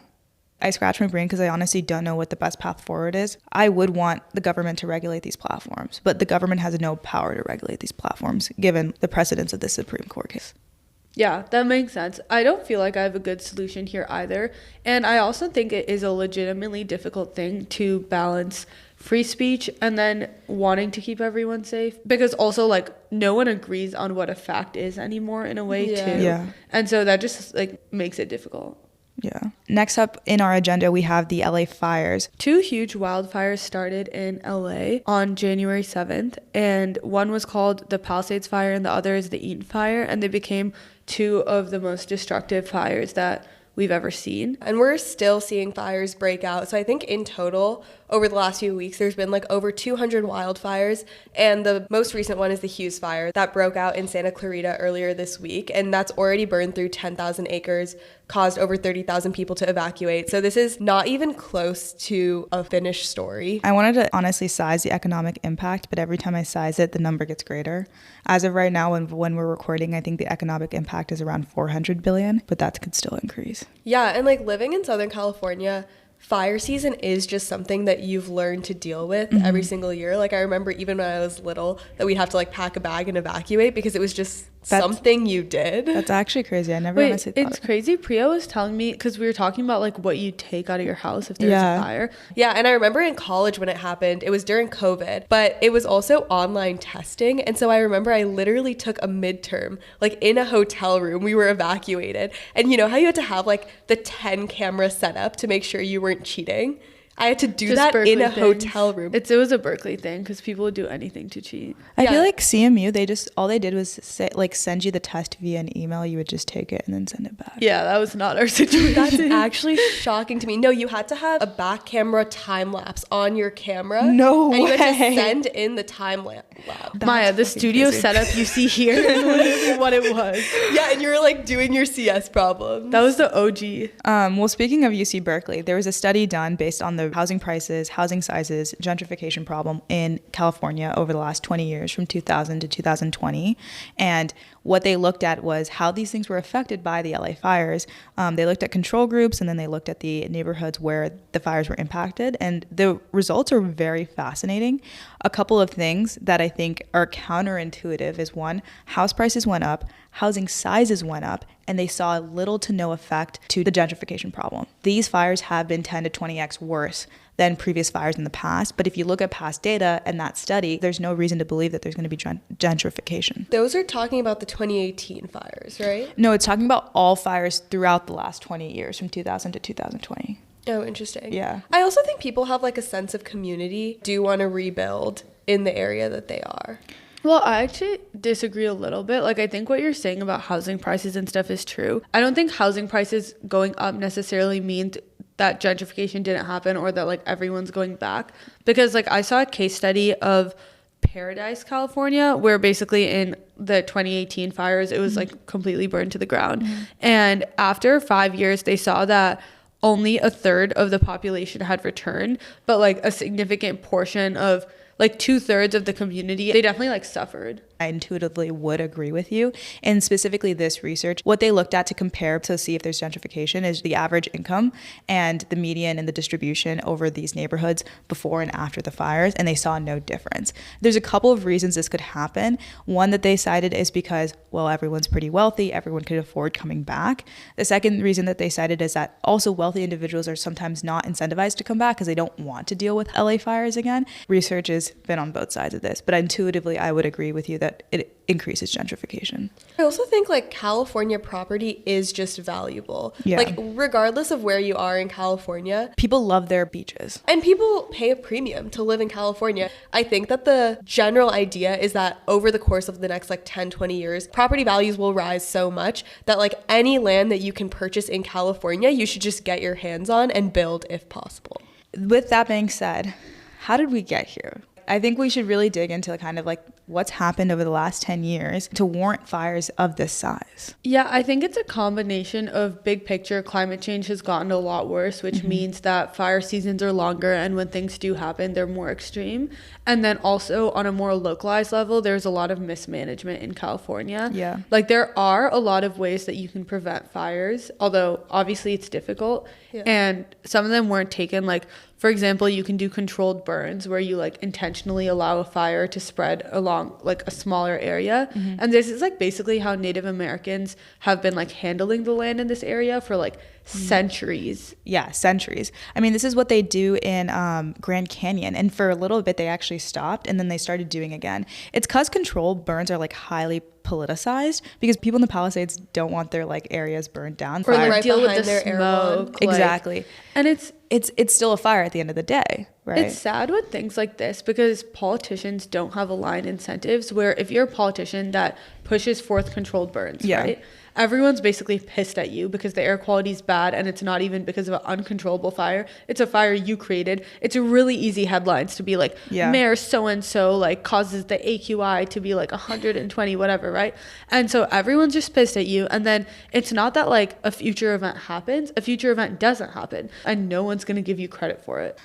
I scratch my brain because I honestly don't know what the best path forward is. I would want the government to regulate these platforms, but the government has no power to regulate these platforms given the precedence of the Supreme Court case. Yeah, that makes sense. I don't feel like I have a good solution here either. And I also think it is a legitimately difficult thing to balance free speech and then wanting to keep everyone safe, because also like no one agrees on what a fact is anymore in a way too. Yeah. And so that just like makes it difficult. Yeah. Next up in our agenda, we have the LA fires. 2 huge wildfires started in LA on January 7th, and one was called the Palisades fire and the other is the Eaton fire, and they became 2 of the most destructive fires that we've ever seen. And we're still seeing fires break out. So I think in total, over the last few weeks, there's been like over 200 wildfires. And the most recent one is the Hughes fire that broke out in Santa Clarita earlier this week. And that's already burned through 10,000 acres, caused over 30,000 people to evacuate. So this is not even close to a finished story. I wanted to honestly size the economic impact, but every time I size it, the number gets greater. As of right now, when we're recording, I think the economic impact is around 400 billion, but that could still increase. Yeah, and like living in Southern California, fire season is just something that you've learned to deal with every single year. Like I remember even when I was little that we'd have to like pack a bag and evacuate because it was just something you did. That's actually crazy. I never honestly thought it's crazy. Priya was telling me, because we were talking about like what you take out of your house if there's a fire. Yeah, and I remember in college when it happened, it was during COVID, but it was also online testing. And so I remember I literally took a midterm, like in a hotel room, we were evacuated. And you know how you had to have like the 10 camera setup to make sure you weren't cheating? I had to do Just that Berkeley in a things. hotel room. It was a Berkeley thing because people would do anything to cheat. I feel like CMU, all they did was send you the test via an email. You would just take it and then send it back. Yeah, that was not our situation. That's actually shocking to me. No, you had to have a back camera time lapse on your camera. No and you had to way. send in the time lapse. Maya, the studio crazy. setup you see here is literally what it was. Yeah, and you were like doing your CS problems. That was the OG. Well, speaking of UC Berkeley, there was a study done based on the housing prices, housing sizes, gentrification problem in California over the last 20 years from 2000 to 2020. And what they looked at was how these things were affected by the LA fires. They looked at control groups and then they looked at the neighborhoods where the fires were impacted. And the results are very fascinating. A couple of things that I think are counterintuitive is one, house prices went up, housing sizes went up, and they saw little to no effect to the gentrification problem. These fires have been 10 to 20x worse than previous fires in the past. But if you look at past data and that study, there's no reason to believe that there's going to be gentrification. Those are talking about the 2018 fires, right? No, it's talking about all fires throughout the last 20 years from 2000 to 2020. Oh, interesting. Yeah. I also think people have like a sense of community, do want to rebuild in the area that they are. Well, I actually disagree a little bit. Like, I think what you're saying about housing prices and stuff is true. I don't think housing prices going up necessarily means that gentrification didn't happen or that like everyone's going back, because like I saw a case study of Paradise, California, where basically in the 2018 fires it was like completely burned to the ground, and after 5 years they saw that only a third of the population had returned, but like a significant portion of like 2/3 of the community, they definitely like suffered. I intuitively would agree with you. And specifically this research, what they looked at to compare to see if there's gentrification is the average income and the median and the distribution over these neighborhoods before and after the fires, and they saw no difference. There's a couple of reasons this could happen. One that they cited is because, well, everyone's pretty wealthy, everyone could afford coming back. The second reason that they cited is that also wealthy individuals are sometimes not incentivized to come back because they don't want to deal with LA fires again. Research has been on both sides of this, but intuitively I would agree with you that it increases gentrification. I also think like California property is just valuable. Yeah. Like regardless of where you are in California, People love their beaches. and people pay a premium to live in California. I think that the general idea is that over the course of the next like 10, 20 years, property values will rise so much that like any land that you can purchase in California, you should just get your hands on and build if possible. With that being said, how did we get here? I think we should really dig into kind of like what's happened over the last 10 years to warrant fires of this size. Yeah, I think it's a combination of big picture. Climate change has gotten a lot worse, which means that fire seasons are longer, and when things do happen, they're more extreme. And then also on a more localized level, there's a lot of mismanagement in California. Yeah. Like there are a lot of ways that you can prevent fires, although obviously it's difficult. Yeah. And some of them weren't taken like For example, you can do controlled burns where you like intentionally allow a fire to spread along like a smaller area. And this is like basically how Native Americans have been like handling the land in this area for like centuries. Yeah, centuries. I mean, this is what they do in Grand Canyon, and for a little bit they actually stopped, and then they started doing again. It's because controlled burns are like highly politicized, because people in the Palisades don't want their like areas burned down, or like right deal with the their smoke. Exactly. And it's still a fire at the end of the day, right? It's sad with things like this because politicians don't have aligned incentives, where if you're a politician that pushes forth controlled burns, right? Everyone's basically pissed at you because the air quality is bad, and it's not even because of an uncontrollable fire. It's a fire you created. It's a really easy headlines to be like, Mayor so-and-so like causes the AQI to be like 120, whatever, right? And so everyone's just pissed at you. And then it's not that like a future event happens. A future event doesn't happen, and no one's going to give you credit for it.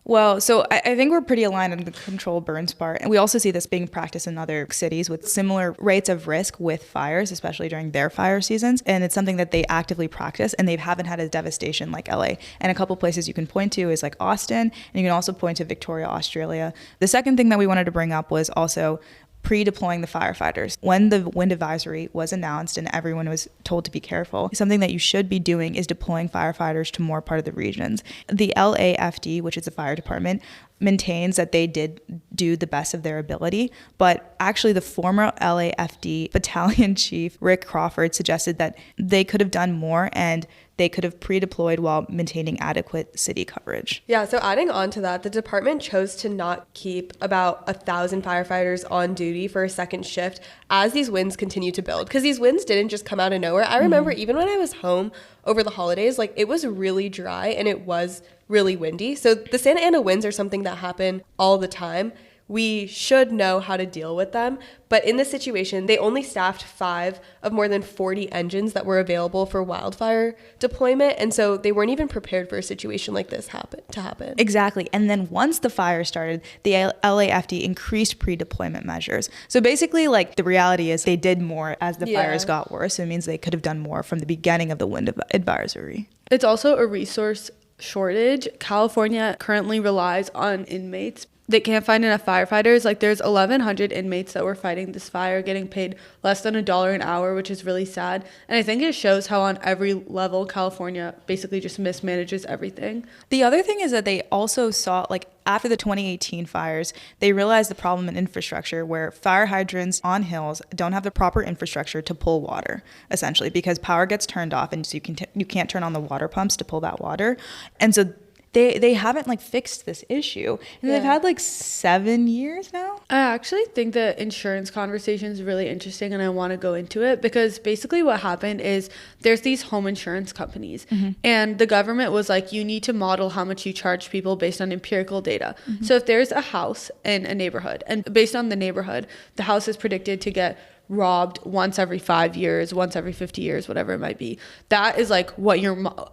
Well, so I think we're pretty aligned on the controlled burns part. And we also see this being practiced in other cities with similar rates of risk with fires, especially during their fire seasons. And it's something that they actively practice, and they haven't had a devastation like LA. And a couple places you can point to is like Austin, and you can also point to Victoria, Australia. The second thing that we wanted to bring up was also pre-deploying the firefighters. When the wind advisory was announced and everyone was told to be careful, something that you should be doing is deploying firefighters to more part of the regions. The LAFD, which is the fire department, maintains that they did do the best of their ability, but actually the former LAFD battalion chief, Rick Crawford, suggested that they could have done more and they could have pre-deployed while maintaining adequate city coverage. Yeah, so adding on to that, the department chose to not keep about 1,000 firefighters on duty for a second shift as these winds continue to build, because these winds didn't just come out of nowhere. I remember even when I was home over the holidays, like it was really dry and it was really windy. So the Santa Ana winds are something that happen all the time. We should know how to deal with them. But in this situation, they only staffed 5 of more than 40 engines that were available for wildfire deployment. And so they weren't even prepared for a situation like this to happen. Exactly. And then once the fire started, the LAFD increased pre-deployment measures. So basically, like, the reality is they did more as the fires got worse. So it means they could have done more from the beginning of the wind advisory. It's also a resource shortage. California currently relies on inmates. They can't find enough firefighters. Like, there's 1,100 inmates that were fighting this fire, getting paid less than $1 an hour, which is really sad. And I think it shows how on every level California basically just mismanages everything. The other thing is that they also saw, like, after the 2018 fires, they realized the problem in infrastructure where fire hydrants on hills don't have the proper infrastructure to pull water, essentially, because power gets turned off and so you can't turn on the water pumps to pull that water. And so they haven't like fixed this issue, and they've had like 7 years now. I actually think the insurance conversation is really interesting, and I want to go into it because basically what happened is there's these home insurance companies, and the government was like, you need to model how much you charge people based on empirical data. So if there's a house in a neighborhood, and based on the neighborhood, the house is predicted to get robbed once every 5 years, once every 50 years, whatever it might be. That is like what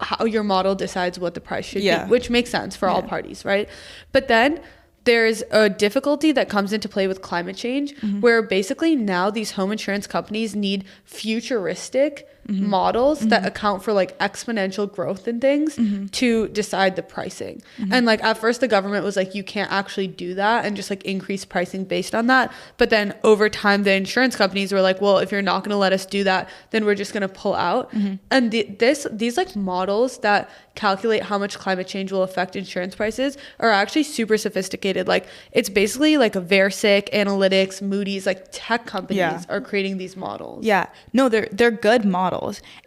how your model decides what the price should be, which makes sense for all parties, right? But then there's a difficulty that comes into play with climate change, where basically now these home insurance companies need futuristic models that account for like exponential growth in things to decide the pricing. And like at first the government was like, you can't actually do that and just like increase pricing based on that. But then over time, the insurance companies were like, well, if you're not going to let us do that, then we're just going to pull out. And these like models that calculate how much climate change will affect insurance prices are actually super sophisticated. Like it's basically like a Versick, Analytics, Moody's, like tech companies are creating these models. Yeah, no, they're good models.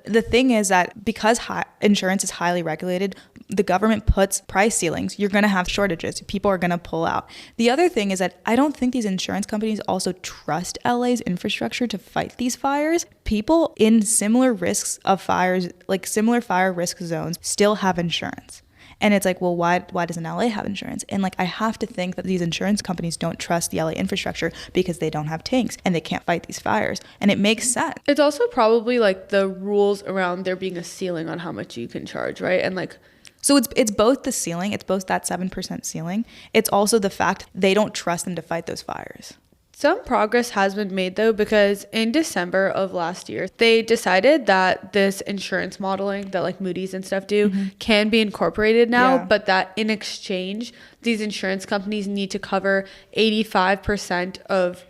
The thing is that because insurance is highly regulated, the government puts price ceilings. You're going to have shortages. People are going to pull out. The other thing is that I don't think these insurance companies also trust LA's infrastructure to fight these fires. People in similar risks of fires, like similar fire risk zones, still have insurance. And it's like, well, why doesn't LA have insurance? And like, I have to think that these insurance companies don't trust the LA infrastructure because they don't have tanks and they can't fight these fires. And it makes sense. It's also probably like the rules around there being a ceiling on how much you can charge, right? And like, so it's both the ceiling, it's both that 7% ceiling. It's also the fact they don't trust them to fight those fires. Some progress has been made though, because in December of last year, they decided that this insurance modeling that like Moody's and stuff do can be incorporated now, but that in exchange, these insurance companies need to cover 85% of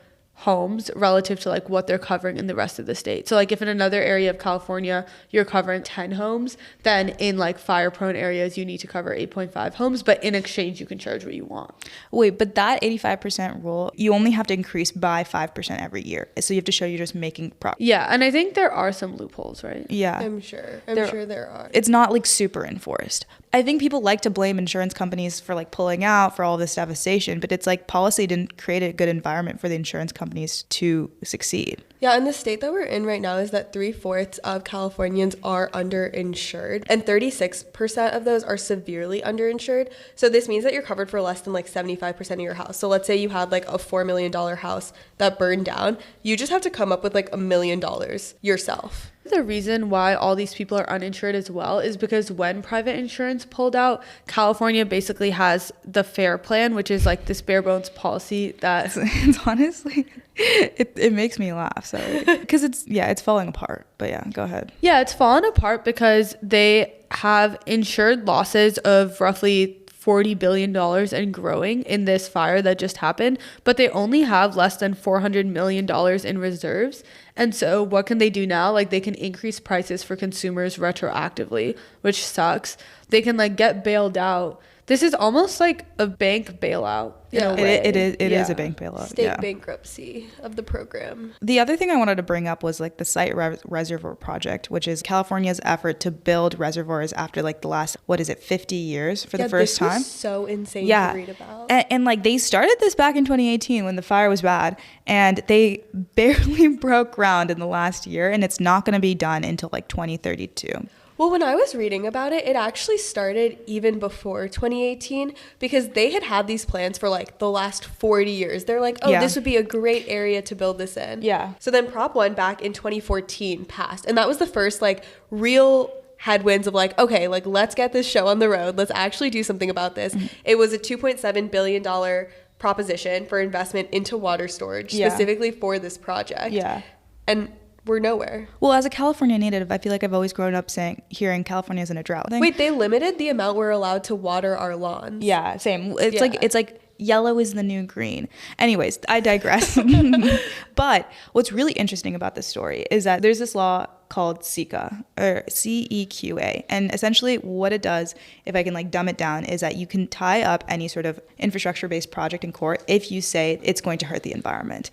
homes relative to like what they're covering in the rest of the state. So like if in another area of California you're covering 10 homes, then in like fire prone areas you need to cover 8.5 homes, but in exchange you can charge what you want. Wait, but that 85% rule, you only have to increase by 5% every year. So you have to show you're just making progress. Yeah, and I think there are some loopholes, right? Yeah. I'm sure there are. It's not like super enforced. I think people like to blame insurance companies for like pulling out, for all this devastation, but it's like policy didn't create a good environment for the insurance companies to succeed. Yeah, and the state that we're in right now is that 3/4 of Californians are underinsured, and 36% of those are severely underinsured. So this means that you're covered for less than like 75% of your house. So let's say you had like a $4 million house that burned down. You just have to come up with like $1 million yourself. The reason why all these people are uninsured as well is because when private insurance pulled out, California basically has the FAIR plan, which is like this bare bones policy that it's honestly, it makes me laugh. Sorry, because it's falling apart. But yeah, go ahead. Yeah, it's fallen apart because they have insured losses of roughly $40 billion and growing in this fire that just happened, but they only have less than $400 million in reserves. And so what can they do now? Like they can increase prices for consumers retroactively, which sucks. They can like get bailed out. This is almost like a bank bailout. Yeah, it is a bank bailout. State bankruptcy of the program. The other thing I wanted to bring up was like the site reservoir project, which is California's effort to build reservoirs after like the last 50 years for the first time. This was so insane to read about. And like they started this back in 2018 when the fire was bad, and they barely broke ground in the last year, and it's not going to be done until like 2032. Well, when I was reading about it, it actually started even before 2018 because they had these plans for like the last 40 years. They're like, this would be a great area to build this in. Yeah. So then Prop 1 back in 2014 passed. And that was the first like real headwinds of like, okay, like let's get this show on the road. Let's actually do something about this. Mm-hmm. It was a $2.7 billion proposition for investment into water storage specifically for this project. Yeah. And we're nowhere. Well, as a California native, I feel like I've always grown up hearing California is in a drought. Wait, they limited the amount we're allowed to water our lawns. Yeah, same. It's like yellow is the new green. Anyways, I digress. But what's really interesting about this story is that there's this law called CEQA, or CEQA. And essentially what it does, if I can like dumb it down, is that you can tie up any sort of infrastructure-based project in court if you say it's going to hurt the environment.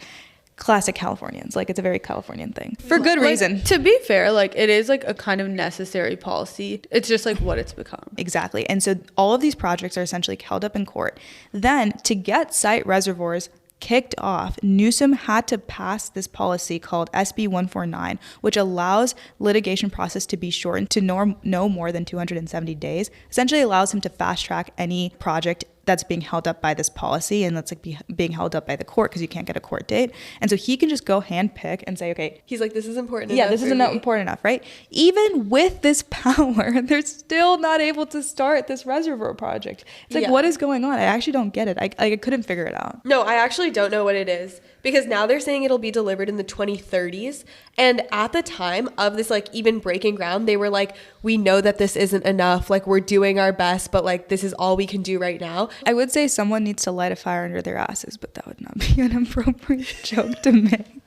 Classic Californians. Like it's a very Californian thing for good reason. To be fair, like it is like a kind of necessary policy. It's just like what it's become. Exactly. And so all of these projects are essentially held up in court. Then to get site reservoirs kicked off, Newsom had to pass this policy called SB 149, which allows litigation process to be shortened to no more than 270 days. Essentially allows him to fast track any project that's being held up by this policy and that's like being held up by the court because you can't get a court date. And so he can just go hand pick and say, okay. He's like, this is important enough. Yeah, this isn't important enough, right? Even with this power, they're still not able to start this reservoir project. It's like, what is going on? I actually don't get it. I couldn't figure it out. No, I actually don't know what it is because now they're saying it'll be delivered in the 2030s. And at the time of this, like even breaking ground, they were like, we know that this isn't enough. Like we're doing our best, but like this is all we can do right now. I would say someone needs to light a fire under their asses, but that would not be an appropriate joke to make.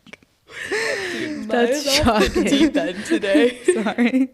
That's shocking. Deep end today. Sorry.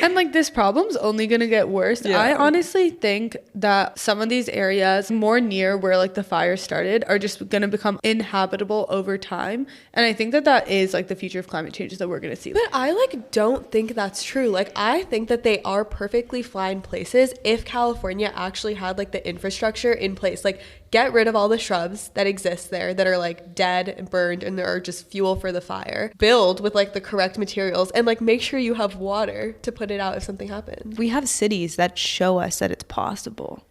And like this problem's only gonna get worse. Yeah. I honestly think that some of these areas more near where like the fire started are just gonna become inhabitable over time. And I think that that is like the future of climate change that we're gonna see. But I like don't think that's true. Like I think that they are perfectly fine places if California actually had like the infrastructure in place. Like get rid of all the shrubs that exist there that are like dead and burned and are just fuel for the fire. Build with like the correct materials and like make sure you have water to put it out if something happens. We have cities that show us that it's possible.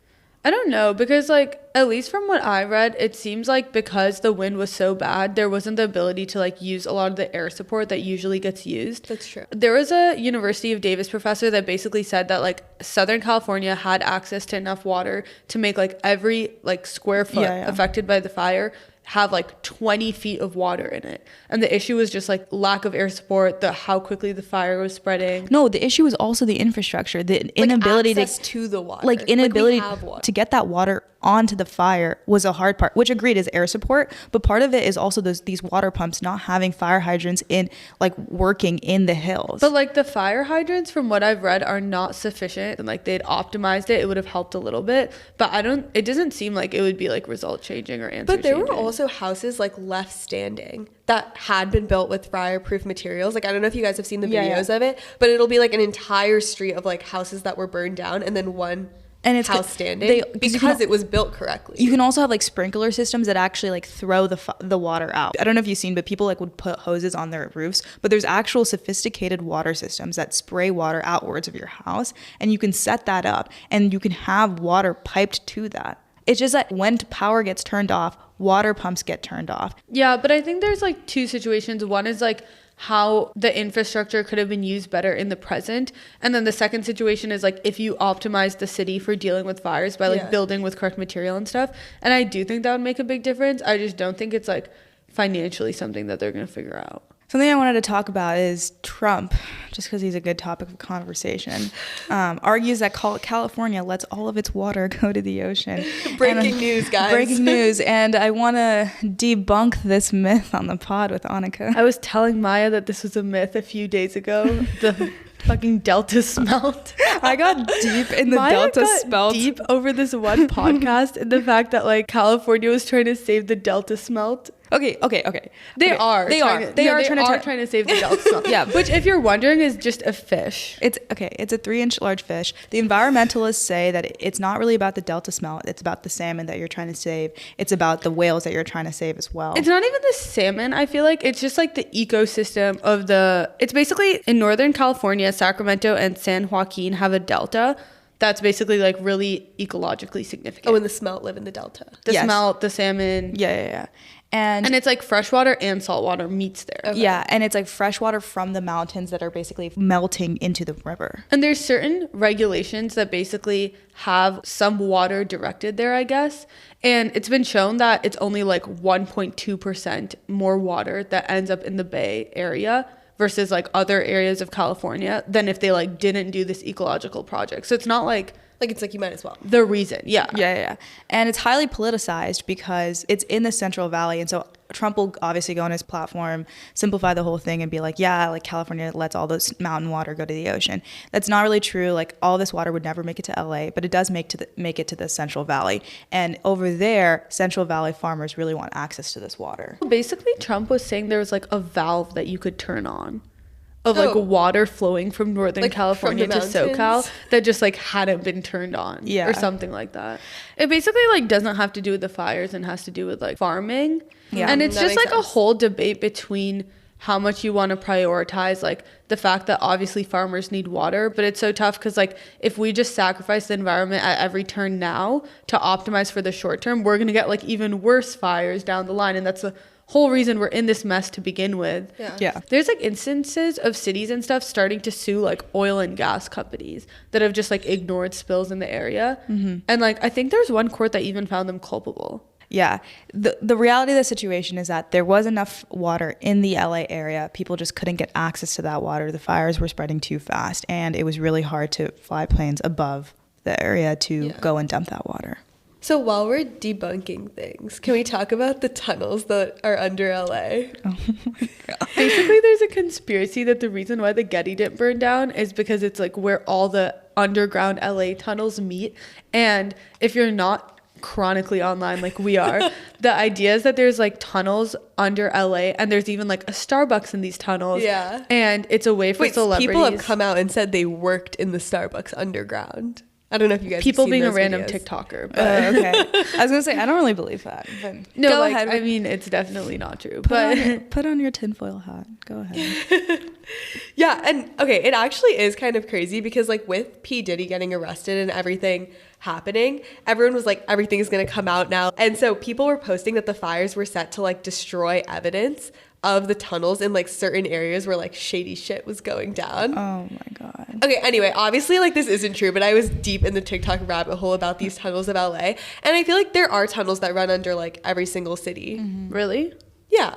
I don't know, because like at least from what I read, it seems like because the wind was so bad, there wasn't the ability to like use a lot of the air support that usually gets used. That's true. There was a University of Davis professor that basically said that like Southern California had access to enough water to make like every like square foot affected by the fire have like 20 feet of water in it. And the issue was just like lack of air support, how quickly the fire was spreading. No, the issue was also the infrastructure, the inability access to the water. Like inability we have water. to get that water onto the fire was a hard part, which agreed is air support, but part of it is also these water pumps not having fire hydrants in like working in the hills. But like the fire hydrants, from what I've read, are not sufficient, and like they'd optimized it would have helped a little bit, but it doesn't seem like it would be like result changing or answer But there changing. were also houses like left standing that had been built with fire-proof materials. Like I don't know if you guys have seen the videos of it, but it'll be like an entire street of like houses that were burned down and then one house standing because it was built correctly. You can also have like sprinkler systems that actually like throw the water out. I don't know if you've seen, but people like would put hoses on their roofs, but there's actual sophisticated water systems that spray water outwards of your house, and you can set that up and you can have water piped to that. It's just that when power gets turned off, water pumps get turned off. Yeah, but I think there's like two situations. One is like how the infrastructure could have been used better in the present. And then the second situation is like if you optimize the city for dealing with fires by like building with correct material and stuff. And I do think that would make a big difference. I just don't think it's like financially something that they're going to figure out. Something I wanted to talk about is Trump, just because he's a good topic of conversation, argues that California lets all of its water go to the ocean. Breaking news, guys. Breaking news. And I want to debunk this myth on the pod with Anika. I was telling Maya that this was a myth a few days ago. The fucking Delta smelt. I got deep in the Maya Delta got smelt. deep over this one podcast and the fact that like California was trying to save the Delta smelt. Okay. They are trying to save the Delta smelt. Yeah. Which, if you're wondering, is just a fish. It's a 3-inch large fish. The environmentalists say that it's not really about the Delta smelt. It's about the salmon that you're trying to save. It's about the whales that you're trying to save as well. It's not even the salmon. I feel like it's just like the ecosystem of it's basically in Northern California, Sacramento and San Joaquin have a delta that's basically like really ecologically significant. Oh, and the smelt live in the delta. The smelt, the salmon. Yeah. And it's like freshwater and saltwater meets there. Okay. Yeah, and it's like freshwater from the mountains that are basically melting into the river. And there's certain regulations that basically have some water directed there, I guess. And it's been shown that it's only like 1.2% more water that ends up in the Bay Area versus like other areas of California than if they like didn't do this ecological project. So it's not like it's like you might as well. The reason, yeah. And it's highly politicized because it's in the Central Valley. And so Trump will obviously go on his platform, simplify the whole thing and be like, yeah, like California lets all this mountain water go to the ocean. That's not really true. Like all this water would never make it to LA, but it does make it to the Central Valley. And over there, Central Valley farmers really want access to this water. Basically, Trump was saying there was like a valve that you could turn on of like water flowing from Northern California to SoCal that just like hadn't been turned on or something like that. It basically like doesn't have to do with the fires and has to do with like farming. Yeah. And it's just like a whole debate between how much you want to prioritize like the fact that obviously farmers need water, but it's so tough because like if we just sacrifice the environment at every turn now to optimize for the short term, we're going to get like even worse fires down the line. And that's the whole reason we're in this mess to begin with. Yeah. There's like instances of cities and stuff starting to sue like oil and gas companies that have just like ignored spills in the area. Mm-hmm. And like I think there's one court that even found them culpable. Yeah. The reality of the situation is that there was enough water in the LA area. People just couldn't get access to that water. The fires were spreading too fast, and it was really hard to fly planes above the area to go and dump that water. So while we're debunking things, can we talk about the tunnels that are under LA? Oh my God. Basically, there's a conspiracy that the reason why the Getty didn't burn down is because it's like where all the underground LA tunnels meet. And if you're not chronically online like we are, the idea is that there's like tunnels under LA and there's even like a Starbucks in these tunnels. Yeah. And it's a way for celebrities. People have come out and said they worked in the Starbucks underground. I don't know if you guys people have seen being a those random videos. TikToker. But Okay. I was gonna say I don't really believe that. But no, go like, ahead. I mean, it's definitely not true. Put on your tinfoil hat. Go ahead. Yeah, and okay, it actually is kind of crazy because like with P. Diddy getting arrested and everything happening, everyone was like, everything is gonna come out now. And so people were posting that the fires were set to like destroy evidence of the tunnels in like certain areas where like shady shit was going down. Oh my God. Okay, anyway, obviously like this isn't true, but I was deep in the TikTok rabbit hole about these tunnels of LA, and I feel like there are tunnels that run under like every single city. Really? Yeah.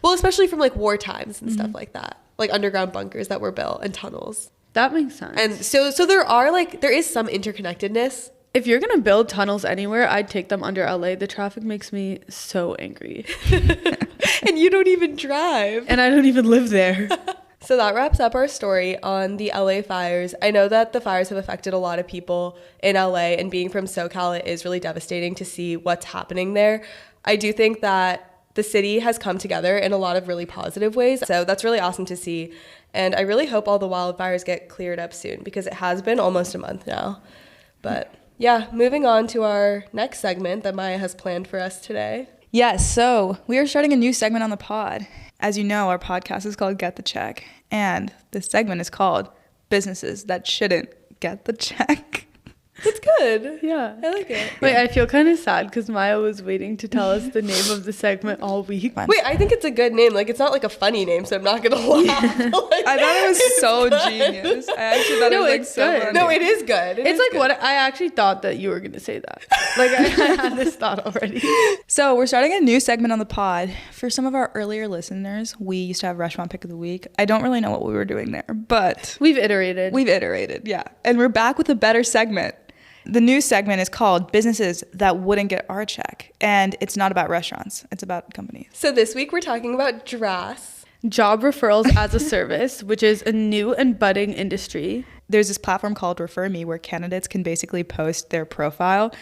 Well, especially from like war times and stuff like that. Like underground bunkers that were built and tunnels. That makes sense. And so there is some interconnectedness. If you're gonna build tunnels anywhere, I'd take them under LA. The traffic makes me so angry. And you don't even drive. And I don't even live there. So that wraps up our story on the LA fires. I know that the fires have affected a lot of people in LA, and being from SoCal, it is really devastating to see what's happening there. I do think that the city has come together in a lot of really positive ways. So that's really awesome to see. And I really hope all the wildfires get cleared up soon, because it has been almost a month now. But yeah, moving on to our next segment that Maya has planned for us today. Yes, so we are starting a new segment on the pod. As you know, our podcast is called Get the Check, and this segment is called Businesses That Shouldn't Get the Check. It's good. Yeah. I like it. Wait, I feel kind of sad because Maya was waiting to tell us the name of the segment all week. Fine. Wait, I think it's a good name. Like, it's not like a funny name, so I'm not going to laugh. Like, I thought it was it's so good. genius. I actually thought No, it was like it's so good. funny. No, it is good. It's like what I actually thought that you were going to say that. Like, I had this thought already. So we're starting a new segment on the pod. For some of our earlier listeners, we used to have Restaurant Pick of the Week. I don't really know what we were doing there, but We've iterated. yeah. And we're back with a better segment. The new segment is called Businesses That Wouldn't Get Our Check. And it's not about restaurants. It's about companies. So this week we're talking about JaaS. Job referrals as a service, which is a new and budding industry. There's this platform called Refer Me where candidates can basically post their profile,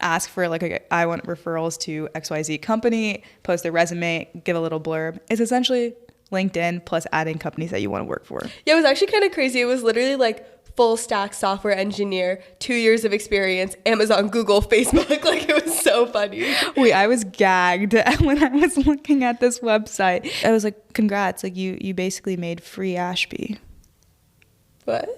ask for like, I want referrals to XYZ company, post their resume, give a little blurb. It's essentially LinkedIn plus adding companies that you want to work for. Yeah, it was actually kind of crazy. It was literally like full stack software engineer, 2 years of experience, Amazon, Google, Facebook. Like, it was so funny. Wait, I was gagged when I was looking at this website. I was like, congrats, like you basically made free Ashby. What?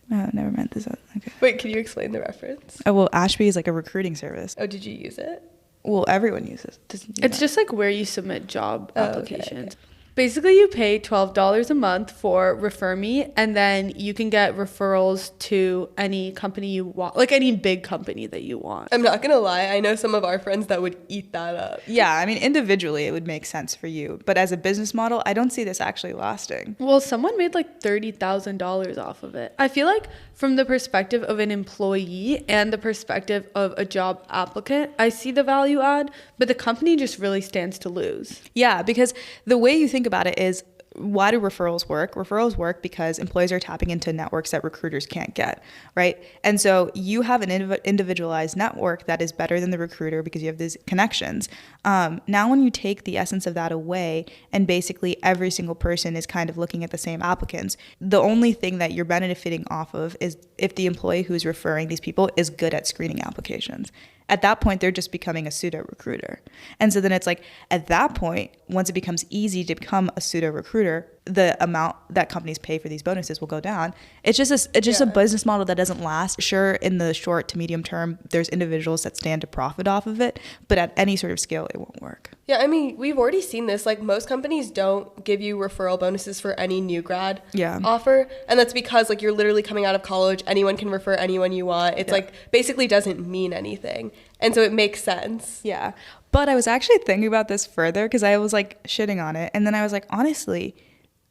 Oh, never mind this. Okay. Wait, can you explain the reference? Oh, well, Ashby is like a recruiting service. Oh, did you use it? Well, everyone uses it. It's just like where you submit job Oh, applications. Basically, you pay $12 a month for Refer Me, and then you can get referrals to any company you want, like any big company that you want. I'm not going to lie. I know some of our friends that would eat that up. Yeah, I mean, individually it would make sense for you. But as a business model, I don't see this actually lasting. Well, someone made like $30,000 off of it. I feel like from the perspective of an employee and the perspective of a job applicant, I see the value add, but the company just really stands to lose. Yeah, because the way you think about it is, why do referrals work? Referrals work because employees are tapping into networks that recruiters can't get, right? And so you have an individualized network that is better than the recruiter because you have these connections. Now when you take the essence of that away and basically every single person is kind of looking at the same applicants, the only thing that you're benefiting off of is if the employee who's referring these people is good at screening applications. At that point, they're just becoming a pseudo recruiter. And so then it's like, at that point, once it becomes easy to become a pseudo recruiter, the amount that companies pay for these bonuses will go down. It's just a business model that doesn't last. Sure, in the short to medium term, there's individuals that stand to profit off of it, but at any sort of scale, it won't work. Yeah, I mean, we've already seen this. Like, most companies don't give you referral bonuses for any new grad offer. And that's because, like, you're literally coming out of college. Anyone can refer anyone you want. It's, like, basically doesn't mean anything. And so it makes sense. Yeah. But I was actually thinking about this further because I was, like, shitting on it. And then I was like, honestly,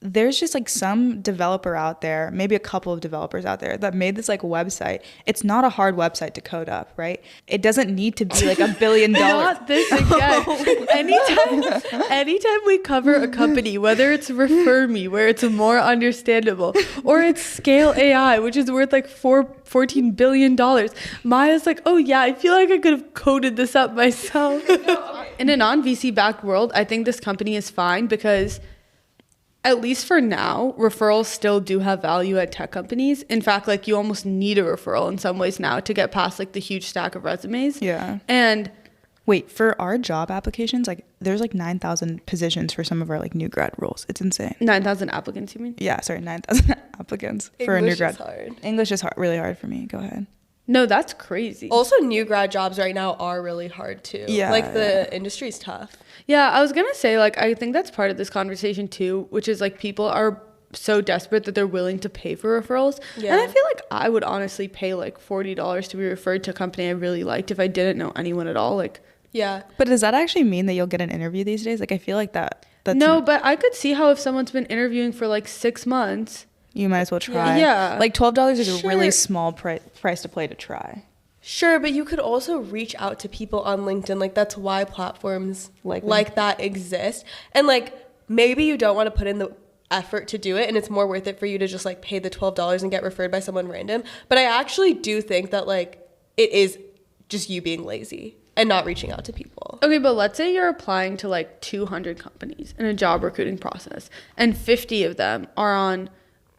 there's just like some developer out there, maybe a couple of developers out there that made this like website. It's not a hard website to code up, right? It doesn't need to be like $1 billion. Not this again. Anytime we cover a company, whether it's Refer Me, where it's more understandable, or it's Scale AI, which is worth like $14 billion, Maya's like, oh yeah, I feel like I could have coded this up myself. In a non-VC backed world, I think this company is fine because, at least for now, referrals still do have value at tech companies. In fact, like, you almost need a referral in some ways now to get past like the huge stack of resumes. Yeah. And wait, for our job applications, like there's like 9,000 positions for some of our like new grad roles. It's insane. 9,000 applicants, you mean? Yeah, sorry, 9,000 applicants for a new grad. English is hard. English is really hard for me. Go ahead. No, that's crazy. Also, new grad jobs right now are really hard too. Yeah, like the industry's tough. Yeah, I was gonna say, like, I think that's part of this conversation too, which is like people are so desperate that they're willing to pay for referrals. Yeah. And I feel like I would honestly pay like $40 to be referred to a company I really liked if I didn't know anyone at all. Like, Yeah. But does that actually mean that you'll get an interview these days? Like, I feel like that's no, but I could see how if someone's been interviewing for like 6 months. you might as well try. Yeah. Like $12 is a Sure. really small price to play to try. Sure, but you could also reach out to people on LinkedIn. Like, that's why platforms like that exist. And, like, maybe you don't want to put in the effort to do it, and it's more worth it for you to just, like, pay the $12 and get referred by someone random. But I actually do think that, like, it is just you being lazy and not reaching out to people. Okay, but let's say you're applying to like 200 companies in a job recruiting process, and 50 of them are on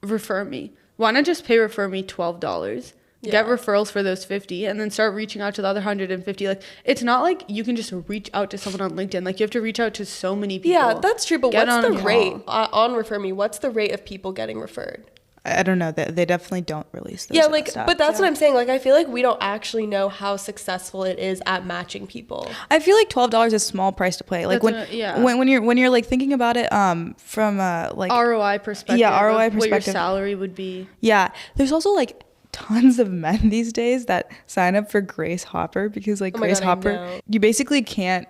Refer Me. Why not just pay Refer Me $12? Yeah. Get referrals for those 50 and then start reaching out to the other 150. Like, it's not like you can just reach out to someone on LinkedIn. Like, you have to reach out to so many people. Yeah, that's true. But Get what's on the a rate call. on Refer Me? What's the rate of people getting referred? I don't know. They definitely don't release those Yeah, like, stats. but that's what I'm saying. Like, I feel like we don't actually know how successful it is at matching people. I feel like $12 is a small price to play. Like That's when you're like thinking about it from like ROI perspective. Yeah, ROI of what your perspective. salary would be. Yeah, there's also like tons of men these days that sign up for Grace Hopper because like Oh my Grace God, I Hopper, know. you basically can't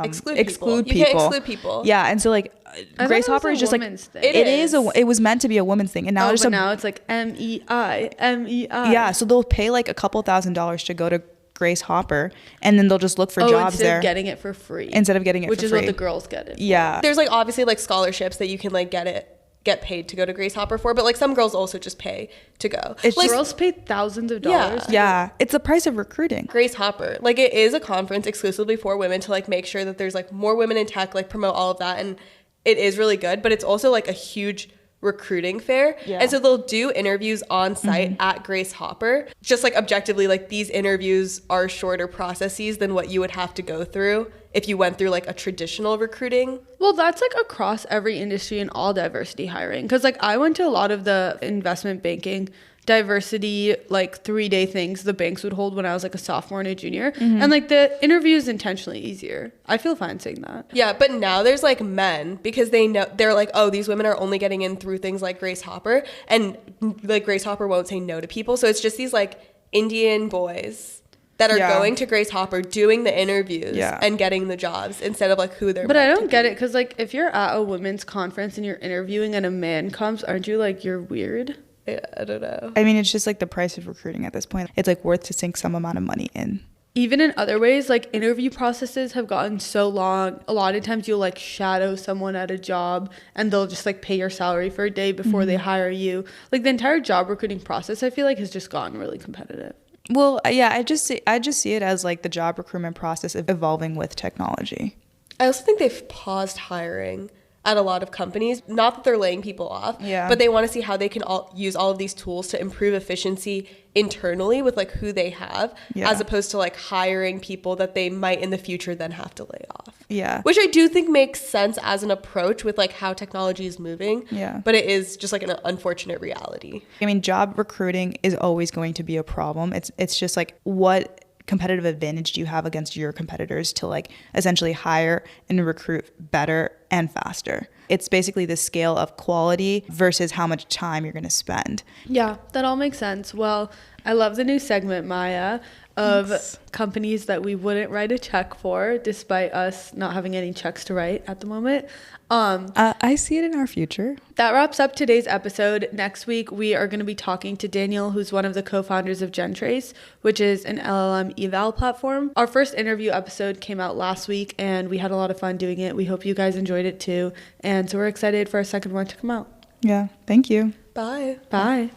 Exclude exclude people. people. You can't exclude people. Yeah, and so like thought Grace it was Hopper a is just like woman's thing. it was meant to be a woman's thing, and now there's But now it's like MEI. yeah, so they'll pay like a couple $1,000s to go to Grace Hopper, and then they'll just look for jobs instead there of getting it for free. instead of getting it which for is free. what the girls get it. Yeah, There's like obviously like scholarships that you can like get paid to go to Grace Hopper for, but like some girls also just pay to go. It's like Girls pay thousands of Yeah. dollars. yeah, it's the price of recruiting. Grace Hopper, like it is a conference exclusively for women to like make sure that there's like more women in tech, like promote all of that, and it is really good, but it's also like a huge recruiting fair. Yeah. And so they'll do interviews on site at Grace Hopper. Just like objectively, like these interviews are shorter processes than what you would have to go through if you went through like a traditional recruiting. Well, that's like across every industry and all diversity hiring. Because like I went to a lot of the investment banking diversity like 3-day things the banks would hold when I was like a sophomore and a junior. And like the interview is intentionally easier. I feel fine saying that. Yeah, but now there's like men because they know they're like, oh, these women are only getting in through things like Grace Hopper, and like Grace Hopper won't say no to people. So it's just these like Indian boys that are Yeah. going to Grace Hopper, doing the interviews Yeah. and getting the jobs instead of like who they're. But I meant to don't get be. it because like if you're at a women's conference and you're interviewing and a man comes, aren't you like, you're weird? Yeah, I don't know. I mean, it's just like the price of recruiting at this point. It's like worth to sink some amount of money in. Even in other ways, like interview processes have gotten so long. A lot of times you'll like shadow someone at a job and they'll just like pay your salary for a day before they hire you. Like the entire job recruiting process, I feel like has just gotten really competitive. Well, yeah, I just see it as like the job recruitment process evolving with technology. I also think they've paused hiring at a lot of companies. Not that they're laying people off, Yeah. but they want to see how they can use all of these tools to improve efficiency internally with like who they have, Yeah. as opposed to like hiring people that they might in the future then have to lay off. Yeah. Which I do think makes sense as an approach with like how technology is moving. Yeah. But it is just like an unfortunate reality. I mean, job recruiting is always going to be a problem. It's just like what competitive advantage do you have against your competitors to like essentially hire and recruit better and faster? It's basically the scale of quality versus how much time you're going to spend. Yeah, that all makes sense. Well, I love the new segment, Maya, of companies that we wouldn't write a check for despite us not having any checks to write at the moment. I see it in our future. That wraps up today's episode. Next week, we are going to be talking to Daniel, who's one of the co-founders of Gentrace, which is an LLM eval platform. Our first interview episode came out last week, and we had a lot of fun doing it. We hope you guys enjoyed it too. And so we're excited for our second one to come out. Yeah. Thank you. Bye. Bye.